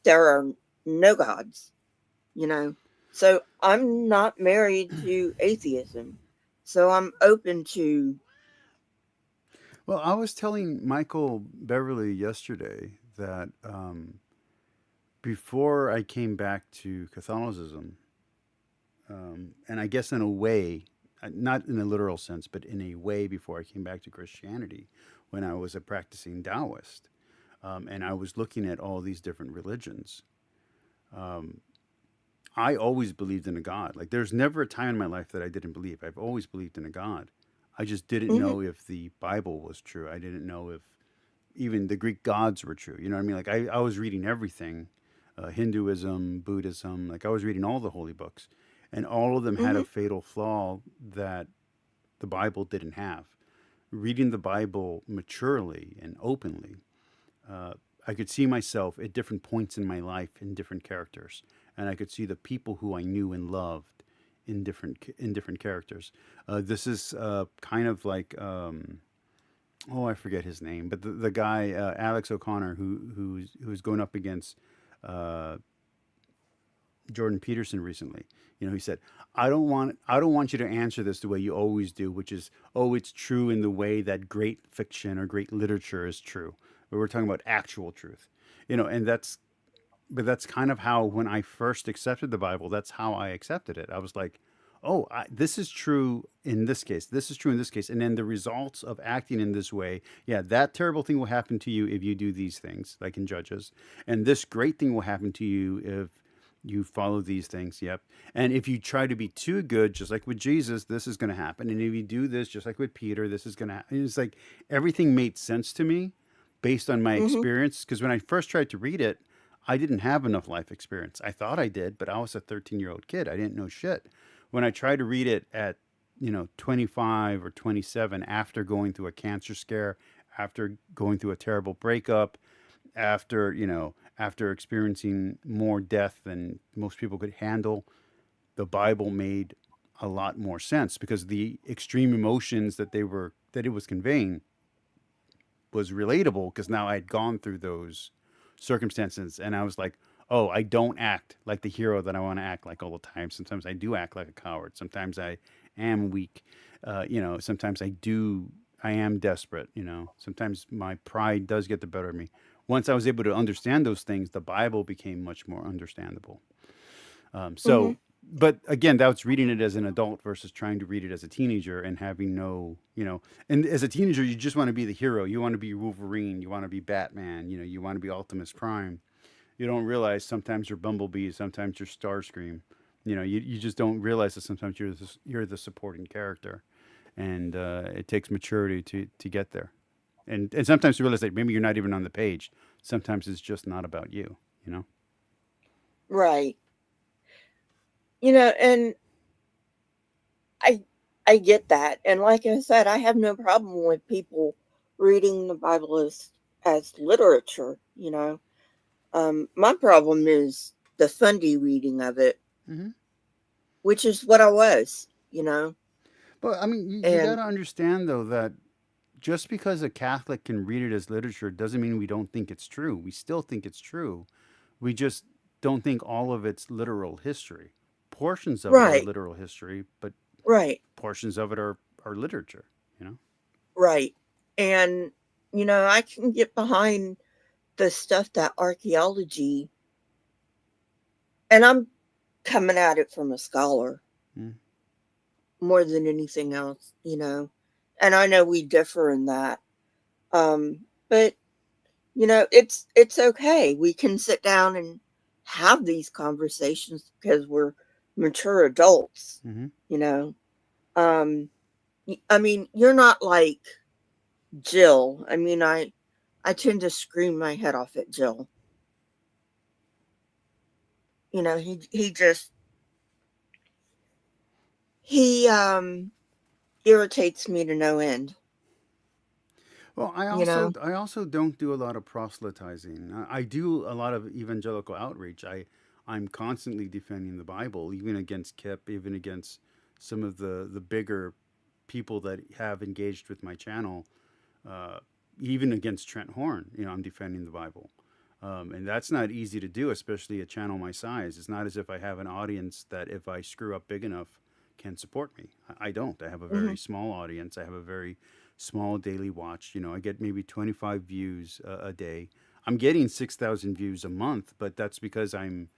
there are no gods, So I'm not married to atheism. So I'm open to. Well, I was telling Michael Beverly yesterday that before I came back to Catholicism, and I guess in a way, not in a literal sense, but in a way before I came back to Christianity, when I was a practicing Taoist, and I was looking at all these different religions, I always believed in a God. Like, there's never a time in my life that I didn't believe. I've always believed in a God. I just didn't know if the Bible was true. I didn't know if even the Greek gods were true. You know what I mean? Like, I was reading everything, Hinduism, Buddhism. Like, I was reading all the holy books. And all of them had a fatal flaw that the Bible didn't have. Reading the Bible maturely and openly, I could see myself at different points in my life in different characters. And I could see the people who I knew and loved in different characters. This is kind of like, I forget his name, but the guy, Alex O'Connor, who's going up against Jordan Peterson recently. He said, I don't want you to answer this the way you always do, which is, it's true in the way that great fiction or great literature is true. But we're talking about actual truth, and that's kind of how, when I first accepted the Bible, that's how I accepted it. I was like, this is true in this case. This is true in this case. And then the results of acting in this way, that terrible thing will happen to you if you do these things, like in Judges. And this great thing will happen to you if You follow these things, yep. And if you try to be too good, just like with Jesus, this is going to happen. And if you do this, just like with Peter, this is going to happen. It's like everything made sense to me based on my Mm-hmm. experience. Because when I first tried to read it, I didn't have enough life experience. I thought I did, but I was a 13-year-old kid. I didn't know shit. When I tried to read it at, 25 or 27, after going through a cancer scare, after going through a terrible breakup, after experiencing more death than most people could handle, the Bible made a lot more sense because the extreme emotions that it was conveying was relatable because now I had gone through those circumstances and I was like, oh, I don't act like the hero that I want to act like all the time. Sometimes I do act like a coward. Sometimes I am weak. Sometimes I am desperate. Sometimes my pride does get the better of me. Once I was able to understand those things, the Bible became much more understandable. Mm-hmm. But again, that's reading it as an adult versus trying to read it as a teenager and having and as a teenager, you just want to be the hero. You want to be Wolverine. You want to be Batman. You want to be Optimus Prime. You don't realize sometimes you're Bumblebee, sometimes you're Starscream. You just don't realize that sometimes you're the supporting character, and it takes maturity to get there, and sometimes you realize that maybe you're not even on the page. Sometimes it's just not about you. You know. Right. And I I get that. And like I said, I have no problem with people reading the Bible as literature. My problem is the Sunday reading of it, Hmm. which is what I was. But I mean, you got And to understand though that just because a Catholic can read it as literature doesn't mean we don't think it's true. We still think it's true. We just don't think all of it's literal history. Portions of it are right, literal history, but right, portions of it are literature, you know? right. And I can get behind the stuff that archaeology, and I'm coming at it from a scholar Mm. more than anything else. And I know we differ in that. But it's okay. We can sit down and have these conversations because we're mature adults, Mm-hmm. you know. Um I mean, you're not like Jill. I mean, I tend to scream my head off at Jill. He just he irritates me to no end, Well, I you also know. I also don't do a lot of proselytizing. I do a lot of evangelical outreach. I'm constantly defending the Bible, even against Kip, even against some of the bigger people that have engaged with my channel, uh, even against Trent Horn. I'm defending the Bible, and that's not easy to do, especially a channel my size. It's not as if I have an audience that, if I screw up big enough, can support me. I don't. I have a Mhm. very small audience. I have a very small daily watch. I get maybe 25 views a day. I'm getting 6,000 views a month, but that's because I'm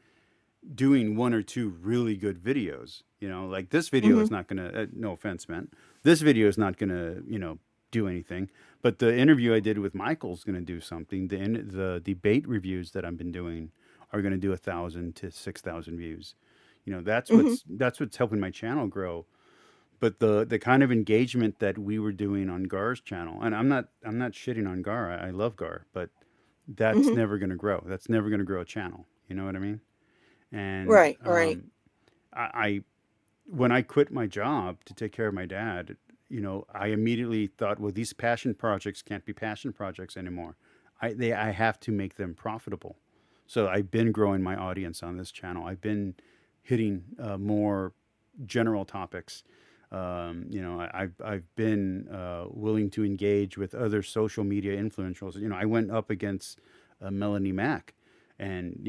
doing one or two really good videos. Like this video is Mhm. not going to, no offense, man. This video is not going to, do anything. But the interview I did with Michael's going to do something. The debate reviews that I've been doing are going to do 1,000 to 6,000 views. That's Mhm. what's helping my channel grow. But the kind of engagement that we were doing on Gar's channel, and I'm not shitting on Gar. I love Gar, but that's Mhm. never going to grow. That's never going to grow a channel. You know what I mean? And Right, right. I when I quit my job to take care of my dad, I immediately thought, well, these passion projects can't be passion projects anymore. I have to make them profitable. So I've been growing my audience on this channel. I've been hitting more general topics. I've been willing to engage with other social media influencers. I went up against Melanie Mack, and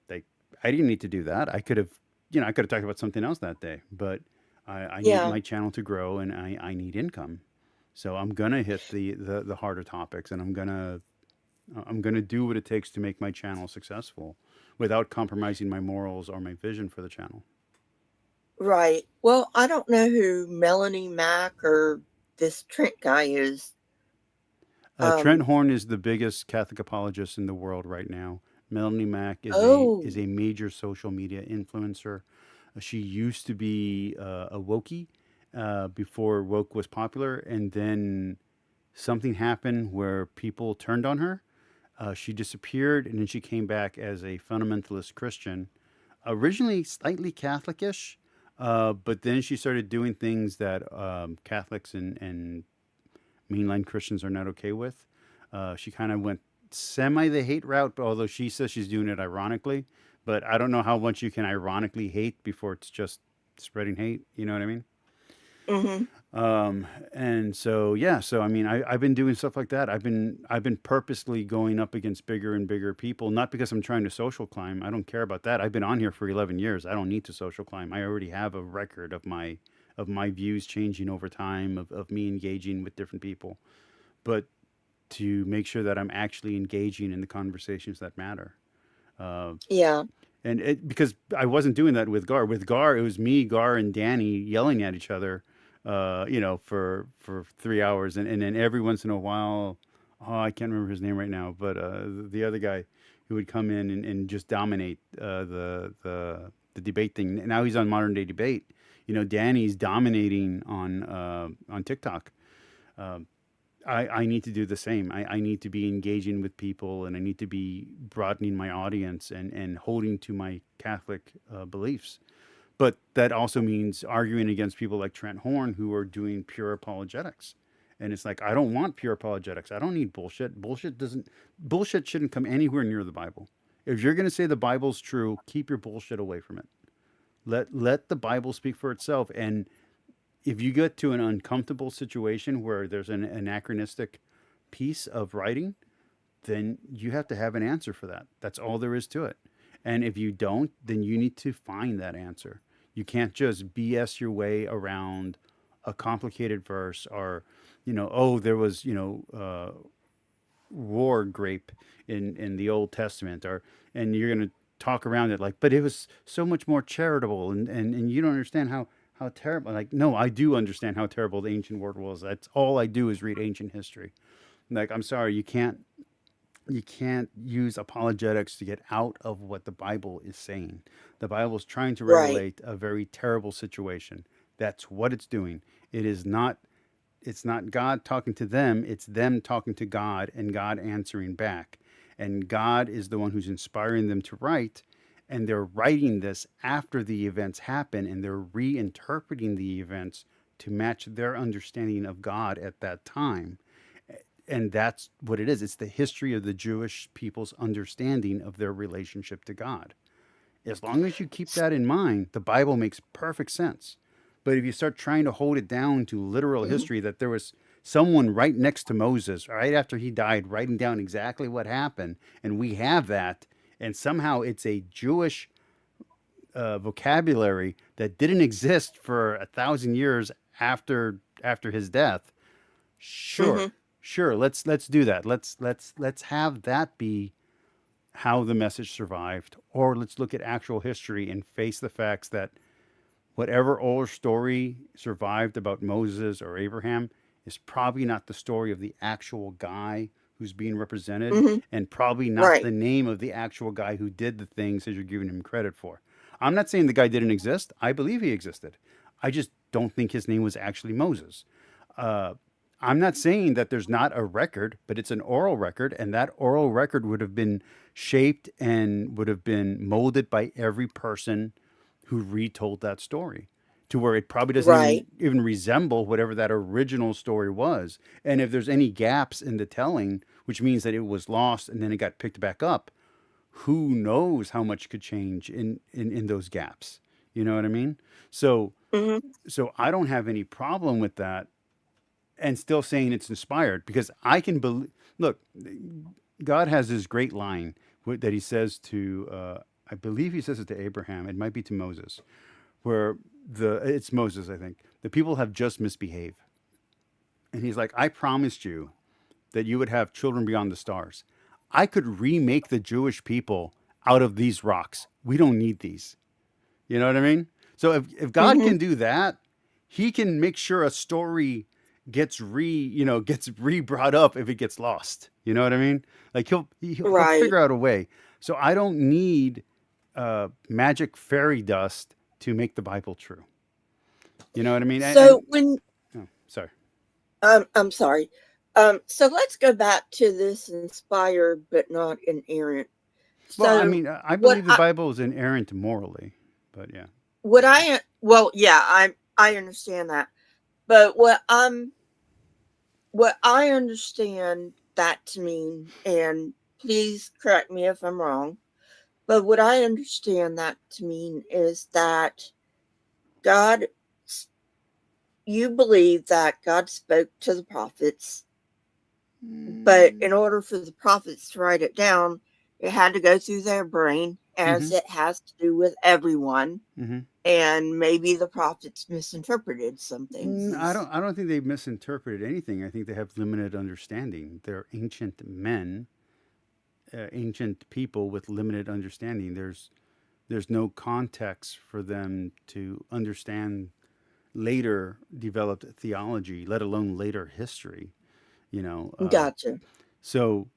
like I didn't need to do that. I could have talked about something else that day, but I need Yeah. my channel to grow and I need income. So I'm gonna hit the harder topics, and I'm gonna do what it takes to make my channel successful without compromising my morals or my vision for the channel. Right. Well, I don't know who Melanie Mack or this Trent guy is. Trent Um, Horn is the biggest Catholic apologist in the world right now. Melanie Mack Oh. is a major social media influencer. She used to be a Wokey before woke was popular, and then something happened where people turned on her. She disappeared, and then she came back as a fundamentalist Christian, originally slightly Catholicish, but then she started doing things that Catholics and mainline Christians are not okay with. She kind of went semi the hate route, although she says she's doing it ironically. But I don't know how much you can ironically hate before it's just spreading hate. You know what I mean? Mm-hmm. And so yeah, so I mean, I've been doing stuff like that. I've been purposely going up against bigger and bigger people, not because I'm trying to social climb. I don't care about that. I've been on here for 11 years. I don't need to social climb. I already have a record of my views changing over time, of me engaging with different people. But to make sure that I'm actually engaging in the conversations that matter. Yeah. And because I wasn't doing that with Gar. With Gar, it was me, Gar, and Danny yelling at each other, for 3 hours, and then every once in a while, oh, I can't remember his name right now, but the other guy who would come in and just dominate the debate thing. Now he's on Modern Day Debate. Danny's dominating on TikTok. I need to do the same. I need to be engaging with people, and I need to be broadening my audience and holding to my Catholic beliefs. But that also means arguing against people like Trent Horn, who are doing pure apologetics. And it's like, I don't want pure apologetics. I don't need bullshit. Bullshit shouldn't come anywhere near the Bible. If you're going to say the Bible's true, keep your bullshit away from it. Let the Bible speak for itself. And if you get to an uncomfortable situation where there's an anachronistic piece of writing, then you have to have an answer for that. That's all there is to it. And if you don't, then you need to find that answer. You can't just BS your way around a complicated verse, or, there was, war grape in the Old Testament, and you're going to talk around it like, but it was so much more charitable, and you don't understand how terrible. Like, no, I do understand how terrible the ancient world was. That's all I do is read ancient history. Like, I'm sorry, you can't use apologetics to get out of what the Bible is saying. The Bible is trying to regulate a very terrible situation. That's what it's doing. It's not God talking to them, it's them talking to God and God answering back. And God is the one who's inspiring them to write, and they're writing this after the events happen, and they're reinterpreting the events to match their understanding of God at that time. And that's what it is. It's the history of the Jewish people's understanding of their relationship to God. As long as you keep that in mind, the Bible makes perfect sense. But if you start trying to hold it down to literal history, that there was someone right next to Moses, right after he died, writing down exactly what happened, and we have that, and somehow it's a Jewish vocabulary that didn't exist for 1,000 years after his death. Sure. Sure, let's do that. Let's have that be how the message survived, or let's look at actual history and face the facts that whatever old story survived about Moses or Abraham is probably not the story of the actual guy who's being represented, and probably not the name of the actual guy who did the things that you're giving him credit for. I'm not saying the guy didn't exist. I believe he existed. I just don't think his name was actually Moses. I'm not saying that there's not a record, but it's an oral record, and that oral record would have been shaped and would have been molded by every person who retold that story, to where it probably doesn't even resemble whatever that original story was. And if there's any gaps in the telling, which means that it was lost and then it got picked back up, who knows how much could change in those gaps. You know what I mean? So I don't have any problem with that, and still saying it's inspired, because I can believe. Look, God has this great line that he says to, I believe he says it to Abraham. It might be to Moses, where it's Moses, I think. The people have just misbehaved, and he's like, I promised you that you would have children beyond the stars. I could remake the Jewish people out of these rocks. We don't need these. You know what I mean? So if God can do that, he can make sure a story gets brought up if it gets lost. You know what I mean? Like he'll figure out a way. So I don't need magic fairy dust to make the Bible true. You know what I mean? So when sorry. I'm sorry. So let's go back to this inspired but not inerrant. Well, So I mean, I believe the Bible is inerrant morally, but yeah. I understand that. But what I understand that to mean, and please correct me if I'm wrong, but what I understand that to mean is that God, you believe that God spoke to the prophets, but in order for the prophets to write it down, it had to go through their brain, as it has to do with everyone. And maybe the prophets misinterpreted some things. I don't think they misinterpreted anything. I think they have limited understanding. They're ancient men, ancient people with limited understanding. There's no context for them to understand later developed theology, let alone later history. Gotcha. So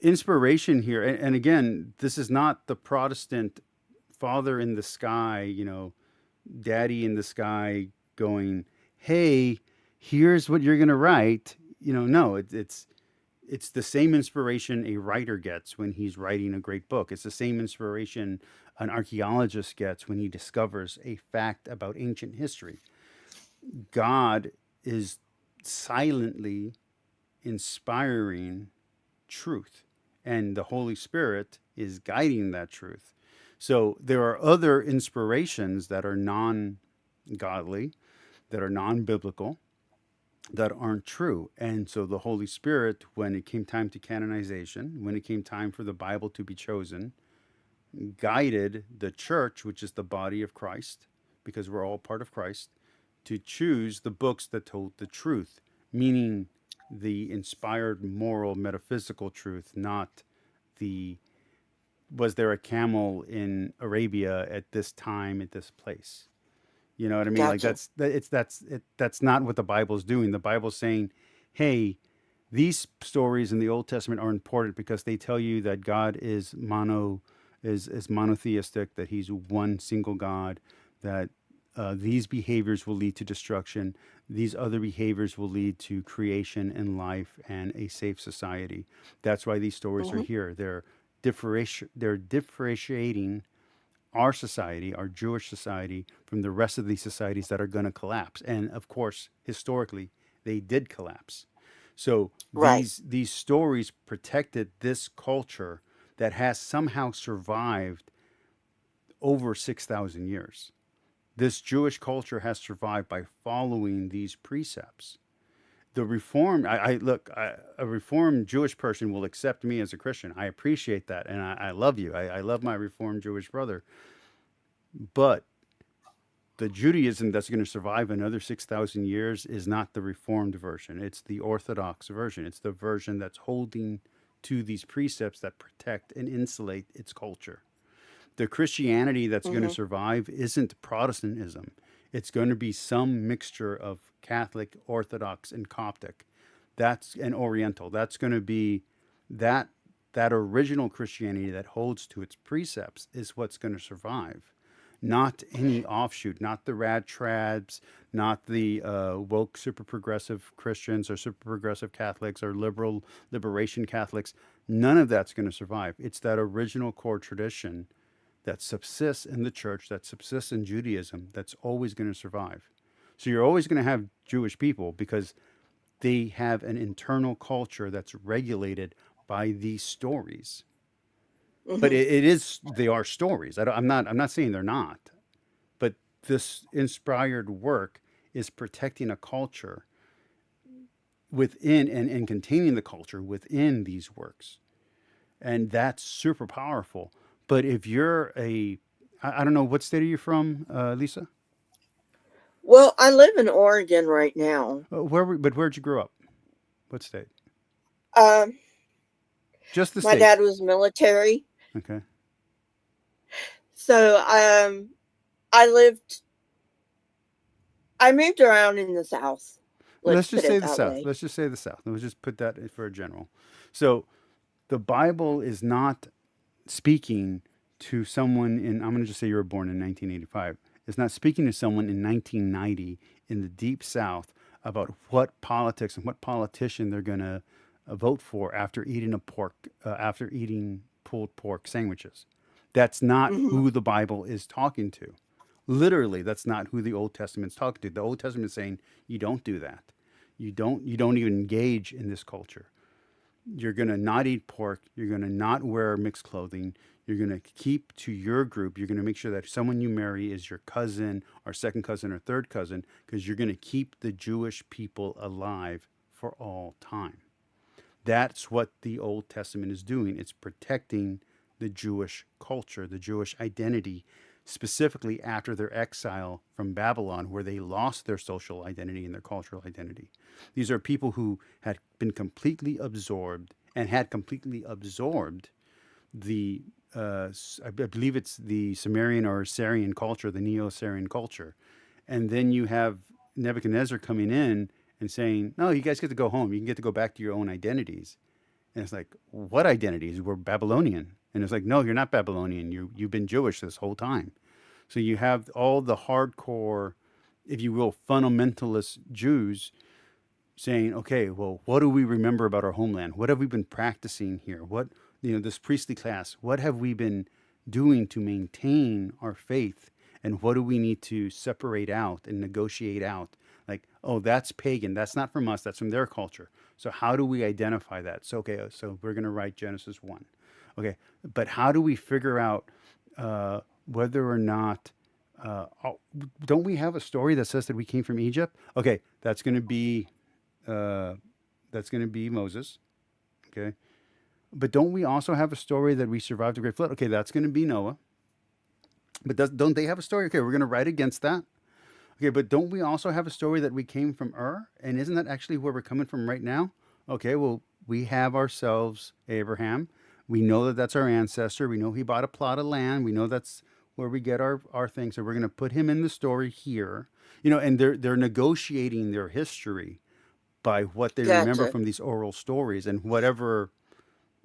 inspiration here, and again, this is not the Protestant father in the sky, daddy in the sky going, hey, here's what you're going to write. No, it's the same inspiration a writer gets when he's writing a great book. It's the same inspiration an archaeologist gets when he discovers a fact about ancient history. God is silently inspiring truth, and the Holy Spirit is guiding that truth. So there are other inspirations that are non-godly, that are non-biblical, that aren't true. And so the Holy Spirit, when it came time to canonization, when it came time for the Bible to be chosen, guided the church, which is the body of Christ, because we're all part of Christ, to choose the books that told the truth, meaning the inspired moral metaphysical truth, not the was there a camel in Arabia at this time at this place. You know what I mean? Gotcha. Like that's not what the Bible's doing. The Bible's saying, "Hey, these stories in the Old Testament are important because they tell you that God is monotheistic, that he's one single God, that these behaviors will lead to destruction. These other behaviors will lead to creation and life and a safe society. That's why these stories are here. They're differentiating our society, our Jewish society, from the rest of these societies that are going to collapse. And of course, historically, they did collapse. So these stories protected this culture that has somehow survived over 6,000 years. This Jewish culture has survived by following these precepts. The Reformed, a Reformed Jewish person will accept me as a Christian. I appreciate that, and I love you. I love my Reformed Jewish brother. But the Judaism that's going to survive another 6,000 years is not the Reformed version. It's the Orthodox version. It's the version that's holding to these precepts that protect and insulate its culture. The Christianity that's going to survive isn't Protestantism. It's going to be some mixture of Catholic, Orthodox, and Coptic. That's an Oriental. That's going to be that original Christianity that holds to its precepts is what's going to survive. Not any offshoot, not the rad trads, not the woke super progressive Christians or super progressive Catholics or liberation Catholics. None of that's going to survive. It's that original core tradition that subsists in the church, that subsists in Judaism, that's always going to survive. So you're always going to have Jewish people because they have an internal culture that's regulated by these stories. But they are stories. I'm not saying they're not. But this inspired work is protecting a culture within and containing the culture within these works. And that's super powerful. But if you're I don't know, what state are you from, Lisa? Well, I live in Oregon right now. Where'd you grow up? What state? Just the my state. dad was military. Okay. So I moved around in the South. Let's just say the South. Let's just put that for a general. So the Bible is not speaking to someone I'm going to just say you were born in 1985. It's not speaking to someone in 1990 in the deep South about what politics and what politician they're going to vote for after eating after eating pulled pork sandwiches. That's not Mm-hmm. who the Bible is talking to. Literally, that's not who the Old Testament's talking to. The Old Testament is saying you don't do that. You don't even engage in this culture. You're going to not eat pork. You're going to not wear mixed clothing. You're going to keep to your group. You're going to make sure that someone you marry is your cousin or second cousin or third cousin, because you're going to keep the Jewish people alive for all time. That's what the Old Testament is doing. It's protecting the Jewish culture, the Jewish identity, specifically after their exile from Babylon, where they lost their social identity and their cultural identity. These are people who had been completely absorbed and had completely absorbed the, I believe it's the Sumerian or Assyrian culture, the Neo-Assyrian culture. And then you have Nebuchadnezzar coming in and saying, no, you guys get to go home. You can get to go back to your own identities. And it's like, what identities? We're Babylonian. And it's like, no, you're not Babylonian. You've been Jewish this whole time. So you have all the hardcore, if you will, fundamentalist Jews saying, okay, well, what do we remember about our homeland? What have we been practicing here? What, this priestly class, what have we been doing to maintain our faith? And what do we need to separate out and negotiate out? Like, oh, that's pagan. That's not from us. That's from their culture. So how do we identify that? So, okay, so we're going to write Genesis 1. Okay, but how do we figure out whether or not, don't we have a story that says that we came from Egypt? Okay, that's going to be Moses. Okay, but don't we also have a story that we survived the Great Flood? Okay, that's going to be Noah. But don't they have a story? Okay, we're going to write against that. Okay, but don't we also have a story that we came from Ur? And isn't that actually where we're coming from right now? Okay, well, we have ourselves Abraham. We know that that's our ancestor. We know he bought a plot of land. We know that's where we get our things. So we're going to put him in the story here. And they're negotiating their history by what they remember from these oral stories and whatever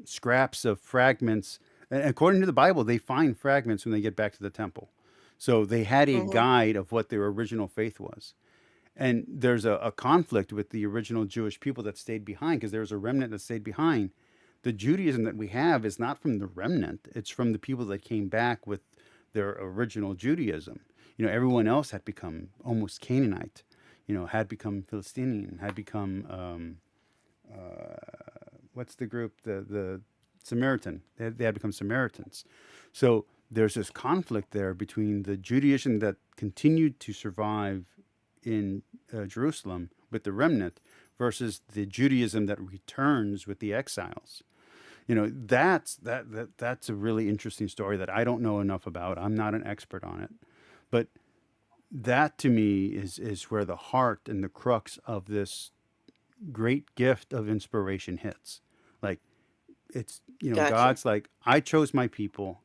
scraps of fragments. And according to the Bible, they find fragments when they get back to the temple. So they had a guide of what their original faith was. And there's a conflict with the original Jewish people that stayed behind, because there was a remnant that stayed behind. The Judaism that we have is not from the remnant. It's from the people that came back with their original Judaism. Everyone else had become almost Canaanite, had become Philistinian, had become, what's the group? The Samaritan. They had become Samaritans. So there's this conflict there between the Judaism that continued to survive in Jerusalem with the remnant versus the Judaism that returns with the exiles. That's a really interesting story that I don't know enough about. I'm not an expert on it, but that to me is where the heart and the crux of this great gift of inspiration hits. Like, it's, Gotcha. God's like, I chose my people.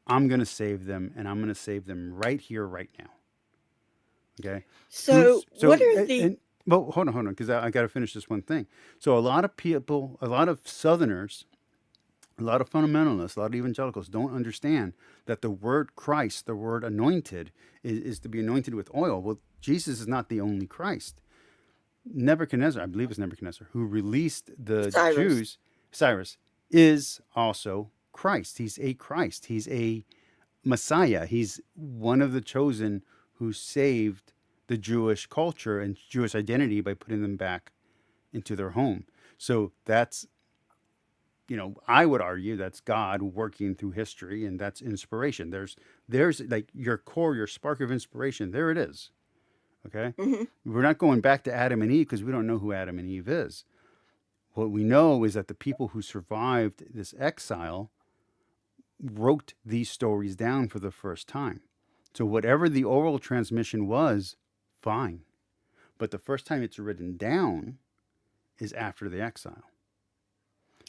I'm going to save them, and I'm going to save them right here, right now. Okay. So what are the... Well, hold on, because I got to finish this one thing. So a lot of people, a lot of Southerners, a lot of fundamentalists, a lot of evangelicals don't understand that the word Christ, the word anointed, is to be anointed with oil. Well, Jesus is not the only Christ. Nebuchadnezzar, I believe it's Nebuchadnezzar, who released the Jews, Cyrus, is also Christ. He's a Christ. He's a Messiah. He's one of the chosen who saved the Jewish culture and Jewish identity by putting them back into their home. So that's, I would argue that's God working through history, and that's inspiration. There's like your core, your spark of inspiration. There it is. Okay. We're not going back to Adam and Eve because we don't know who Adam and Eve is. What we know is that the people who survived this exile wrote these stories down for the first time. So whatever the oral transmission was, fine. But the first time it's written down is after the exile.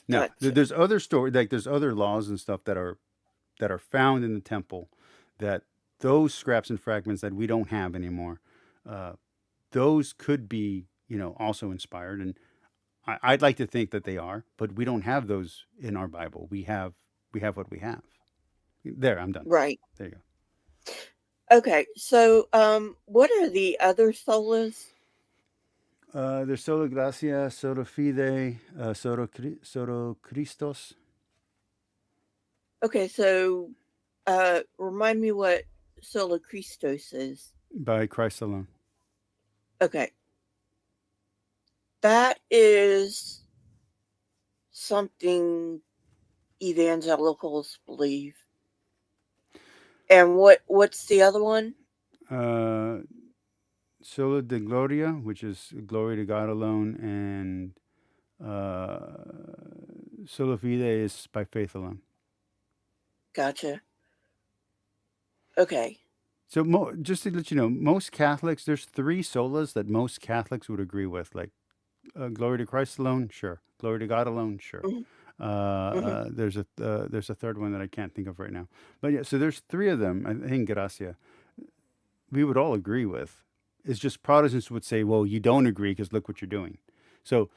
Now, Gotcha. there's other stories, like there's other laws and stuff that are found in the temple, that those scraps and fragments that we don't have anymore, those could be, also inspired. And I'd like to think that they are, but we don't have those in our Bible. We have we have what we have. There, I'm done. Right. There you go. Okay, so what are the other solas? There's Sola Gracia, Sola Fide, Sola Christos. Okay, so remind me what Sola Christos is. By Christ alone. Okay. That is something evangelicals believe. And what's the other one? Sola de Gloria, which is glory to God alone, and Sola Fide is by faith alone. Gotcha. Okay. So just to let you know, most Catholics, there's 3 solas that most Catholics would agree with, like glory to Christ alone, sure. Glory to God alone, sure. Mm-hmm. There's a third one that I can't think of right now, but yeah. So there's 3 of them. I think Gracia, we would all agree with. It's just Protestants would say, well, you don't agree because look what you're doing. So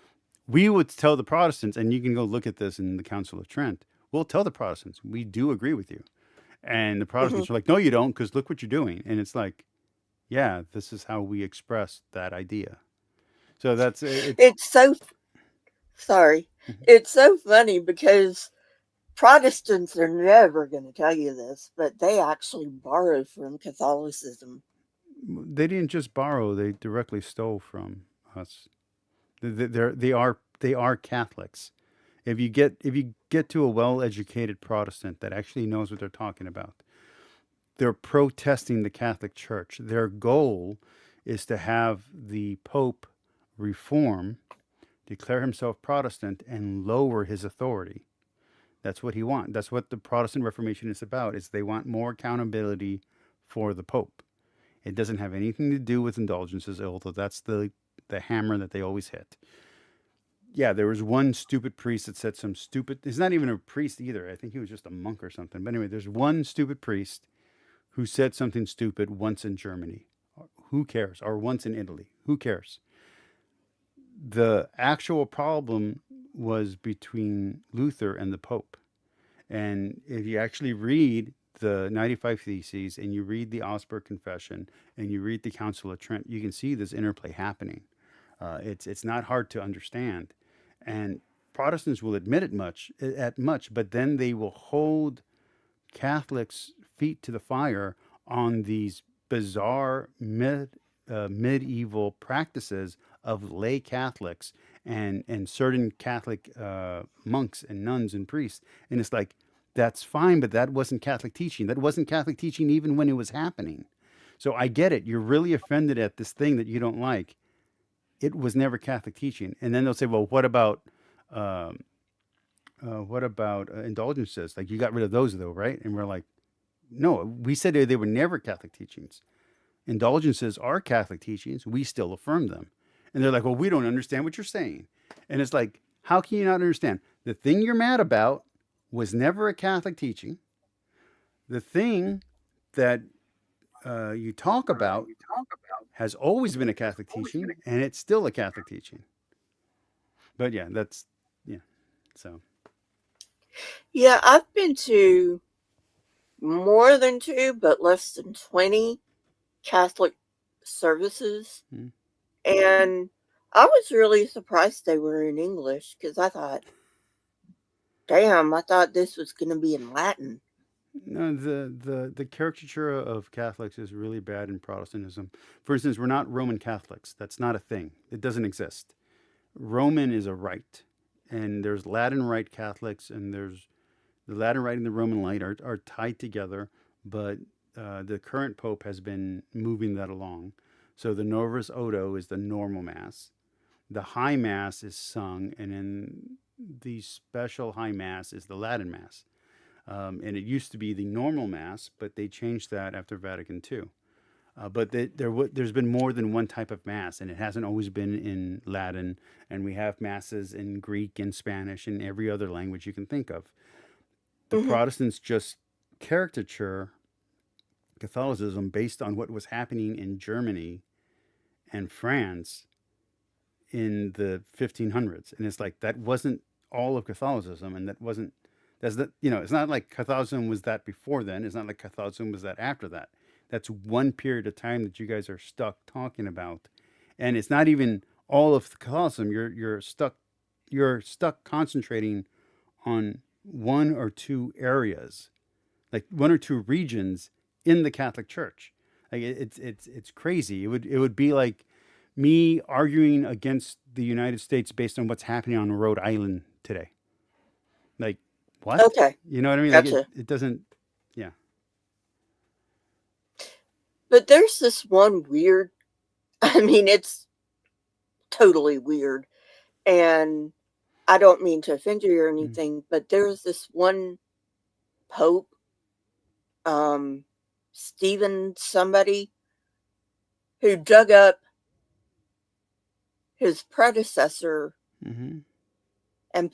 we would tell the Protestants, and you can go look at this in the Council of Trent. We'll tell the Protestants we do agree with you. And the Protestants are like, no, you don't, because look what you're doing. And it's like, yeah, this is how we express that idea. So that's it's so sorry. It's so funny because Protestants are never going to tell you this, but they actually borrowed from Catholicism. They didn't just borrow; they directly stole from us. They are Catholics. If you get to a well-educated Protestant that actually knows what they're talking about, they're protesting the Catholic Church. Their goal is to have the Pope reform, declare himself Protestant, and lower his authority. That's what he wants. That's what the Protestant Reformation is about. Is they want more accountability for the Pope. It doesn't have anything to do with indulgences, although that's the hammer that they always hit. Yeah, there was one stupid priest that said some stupid. He's not even a priest either. I think he was just a monk or something. But anyway, there's one stupid priest who said something stupid once in Germany. Who cares? Or once in Italy. Who cares? The actual problem was between Luther and the Pope. And if you actually read the 95 Theses and you read the Augsburg Confession and you read the Council of Trent, you can see this interplay happening. It's not hard to understand. And Protestants will admit it much, but then they will hold Catholics' feet to the fire on these bizarre medieval practices of lay Catholics and certain Catholic monks and nuns and priests. And it's like, that's fine, but that wasn't Catholic teaching. That wasn't Catholic teaching even when it was happening. So I get it. You're really offended at this thing that you don't like. It was never Catholic teaching. And then they'll say, well, what about indulgences? Like, you got rid of those, though, right? And we're like, no, we said they were never Catholic teachings. Indulgences are Catholic teachings. We still affirm them. And they're like, well, we don't understand what you're saying. And it's like, how can you not understand? The thing you're mad about was never a Catholic teaching. The thing that you talk about has always been a Catholic teaching, and it's still a Catholic teaching. But yeah, so. Yeah, I've been to more than 2, but less than 20 Catholic services. And I was really surprised they were in English because I thought, damn, I thought this was going to be in Latin. No, the caricature of Catholics is really bad in Protestantism. For instance, we're not Roman Catholics. That's not a thing. It doesn't exist. Roman is a rite, and there's Latin Rite Catholics, and there's the Latin Rite and the Roman Rite are tied together, but the current Pope has been moving that along. So the Novus Ordo is the normal Mass. The High Mass is sung, and then the special High Mass is the Latin Mass. And it used to be the normal Mass, but they changed that after Vatican II. But there's been more than one type of Mass, and it hasn't always been in Latin. And we have Masses in Greek and Spanish and every other language you can think of. The Protestants just caricature Catholicism based on what was happening in Germany and France in the 1500s. And it's like, that wasn't all of Catholicism, and That's the, it's not like Catholicism was that before then. It's not like Catholicism was that after that. That's one period of time that you guys are stuck talking about, and it's not even all of Catholicism. You're stuck concentrating on one or two areas, like one or two regions in the Catholic Church. Like it's crazy. It would be like me arguing against the United States based on what's happening on Rhode Island today. Like what? Okay. You know what I mean? Gotcha. Like it doesn't. Yeah. But there's this one weird, I mean, it's totally weird. And I don't mean to offend you or anything, but there's this one Pope, Stephen somebody, who dug up his predecessor and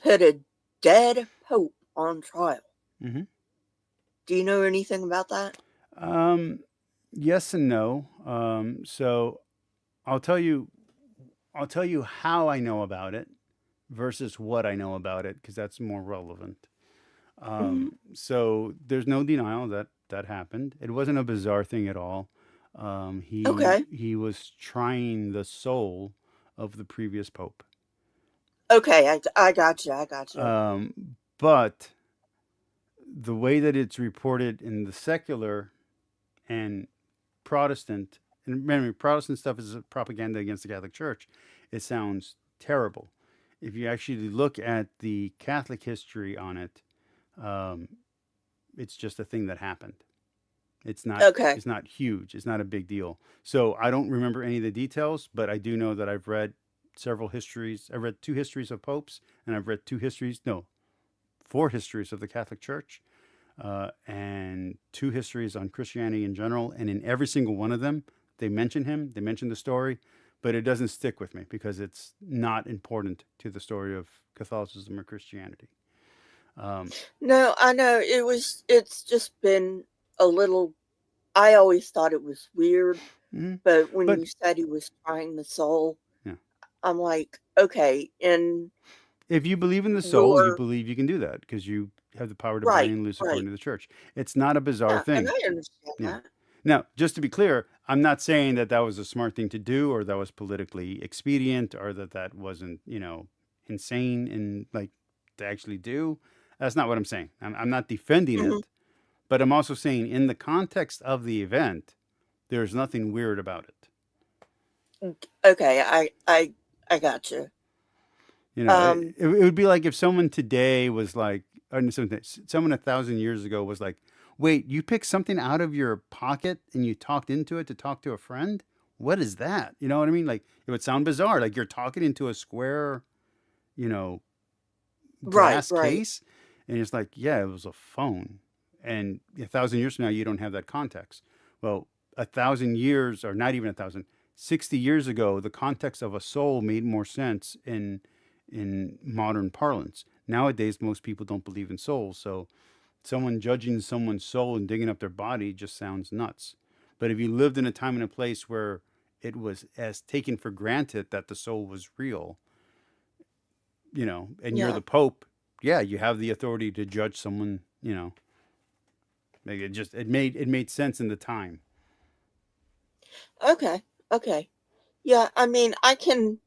put a dead Pope on trial. Do you know anything about that? Yes and no. So I'll tell you how I know about it versus what I know about it, because that's more relevant. So there's no denial that happened. It wasn't a bizarre thing at all. He was trying the soul of the previous pope. Okay, I got you. But the way that it's reported in the secular and Protestant, and remember, Protestant stuff is propaganda against the Catholic Church. It sounds terrible. If you actually look at the Catholic history on it, it's just a thing that happened. It's not. Okay. It's not huge. It's not a big deal. So I don't remember any of the details, but I do know that I've read several histories. I've read 2 histories of popes, and I've read 4 histories of the Catholic Church, and 2 histories on Christianity in general. And in every single one of them, they mention him. They mention the story, but it doesn't stick with me because it's not important to the story of Catholicism or Christianity. No, I know it's just been a little, I always thought it was weird, but when you said he was trying the soul, I'm like, okay. And if you believe in the soul, you believe you can do that because you have the power to bind and loose according to the church. It's not a bizarre thing. And I understand that. Now, just to be clear, I'm not saying that was a smart thing to do, or that was politically expedient, or that wasn't, insane and like to actually do. That's not what I'm saying. I'm not defending it, but I'm also saying in the context of the event, there's nothing weird about it. Okay, I got you. It would be like if someone today was like, or someone 1,000 years ago was like, wait, you picked something out of your pocket and you talked into it to talk to a friend? What is that? You know what I mean? Like, it would sound bizarre. Like you're talking into a square, glass case. And it's like, yeah, it was a phone. And 1,000 years from now, you don't have that context. Well, 1,000 years, or not even 1,000, 60 years ago, the context of a soul made more sense in modern parlance. Nowadays, most people don't believe in souls. So someone judging someone's soul and digging up their body just sounds nuts. But if you lived in a time and a place where it was as taken for granted that the soul was real, and you're the Pope, you have the authority to judge someone, Like it made sense in the time. Okay. Yeah, I mean, I can't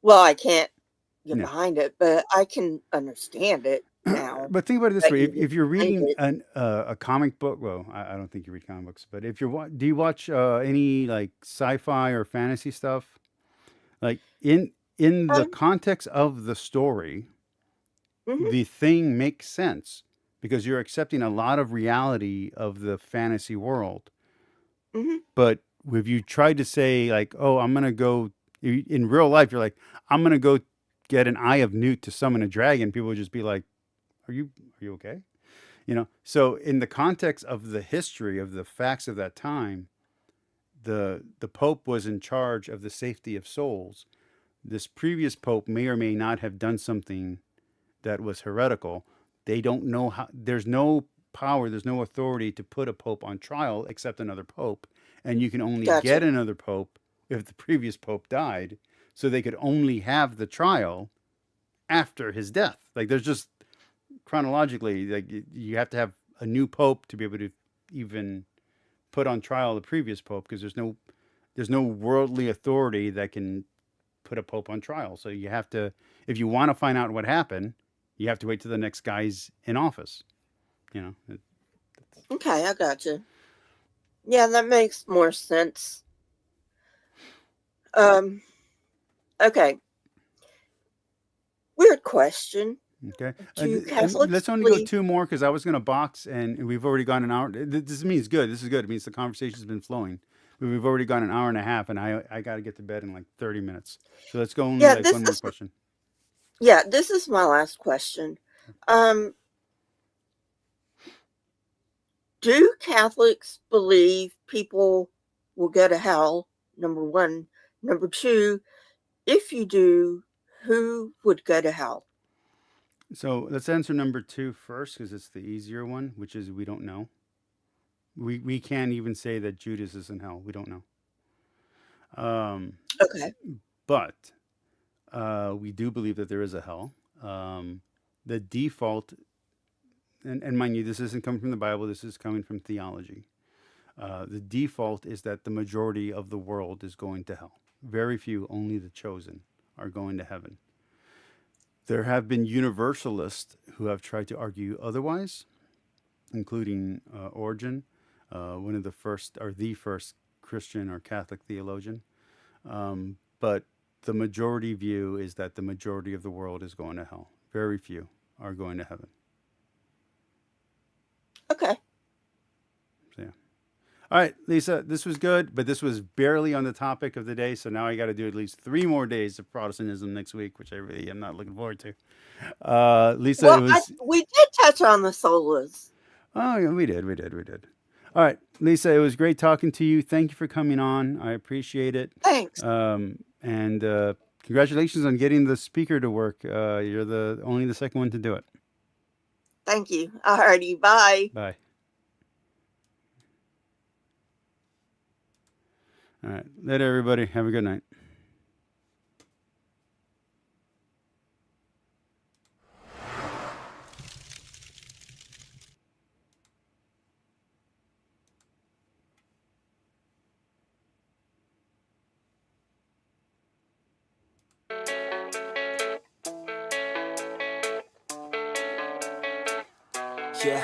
get behind it, but I can understand it now. But think about it this way: if you're reading a comic book, well, I don't think you read comic books, but if do you watch any like sci-fi or fantasy stuff? Like in the context of the story, the thing makes sense because you're accepting a lot of reality of the fantasy world. But if you tried to say like, oh, I'm gonna go in real life, you're like, I'm gonna go get an eye of Newt to summon a dragon, people would just be like, are you okay? So in the context of the history of the facts of that time, the Pope was in charge of the safety of souls. This previous Pope may or may not have done something that was heretical. They don't know how. There's no power, there's no authority to put a Pope on trial except another Pope. And you can only get another Pope if the previous Pope died. So they could only have the trial after his death. Like there's just chronologically, like you have to have a new pope to be able to even put on trial the previous pope, because there's no worldly authority that can put a pope on trial. So you have to, if you want to find out what happened, you have to wait till the next guy's in office. Okay, I got you. Yeah, that makes more sense. Okay. Weird question. Okay. Do Catholics let's only go two more, because I was going to box, and we've already gone an hour. This means good. This is good. It means the conversation's been flowing. We've already gone an hour and a half, and I got to get to bed in like 30 minutes. So let's go only one more question. Yeah, this is my last question. Do Catholics believe people will go to hell? Number one. Number two, if you do, who would go to hell? So let's answer number 2 first, because it's the easier one, which is we don't know. We can't even say that Judas is in hell. We don't know. Okay. But we do believe that there is a hell. The default, and mind you, this isn't coming from the Bible. This is coming from theology. The default is that the majority of the world is going to hell. Very few, only the chosen, are going to heaven. There have been universalists who have tried to argue otherwise, including Origen, one of the first, or the first Christian or Catholic theologian. But the majority view is that the majority of the world is going to hell. Very few are going to heaven. Okay. So, yeah. All right, Lisa, this was good, but this was barely on the topic of the day. So now I got to do at least 3 more days of Protestantism next week, which I really am not looking forward to. Lisa, we did touch on the solas. Oh, yeah, we did. All right, Lisa, it was great talking to you. Thank you for coming on. I appreciate it. Thanks. And congratulations on getting the speaker to work. You're only the second one to do it. Thank you. Alrighty, bye. Bye. All right, later, everybody. Have a good night. Yeah,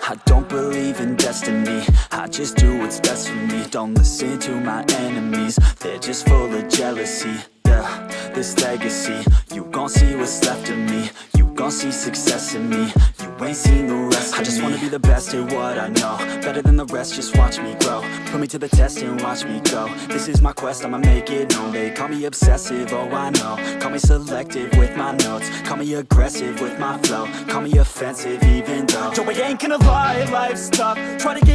I don't believe in destiny. I just do what's best for me. Don't listen to my enemies, they're just full of jealousy. Yeah, this legacy, you gon' see what's left of me. You gon' see success in me. You ain't seen the rest of me. I just wanna be the best at what I know. Better than the rest, just watch me grow. Put me to the test and watch me go. This is my quest, I'ma make it known. They call me obsessive, oh I know. Call me selective with my notes. Call me aggressive with my flow. Call me offensive even though Joe, I ain't gonna lie, life's tough. Try to get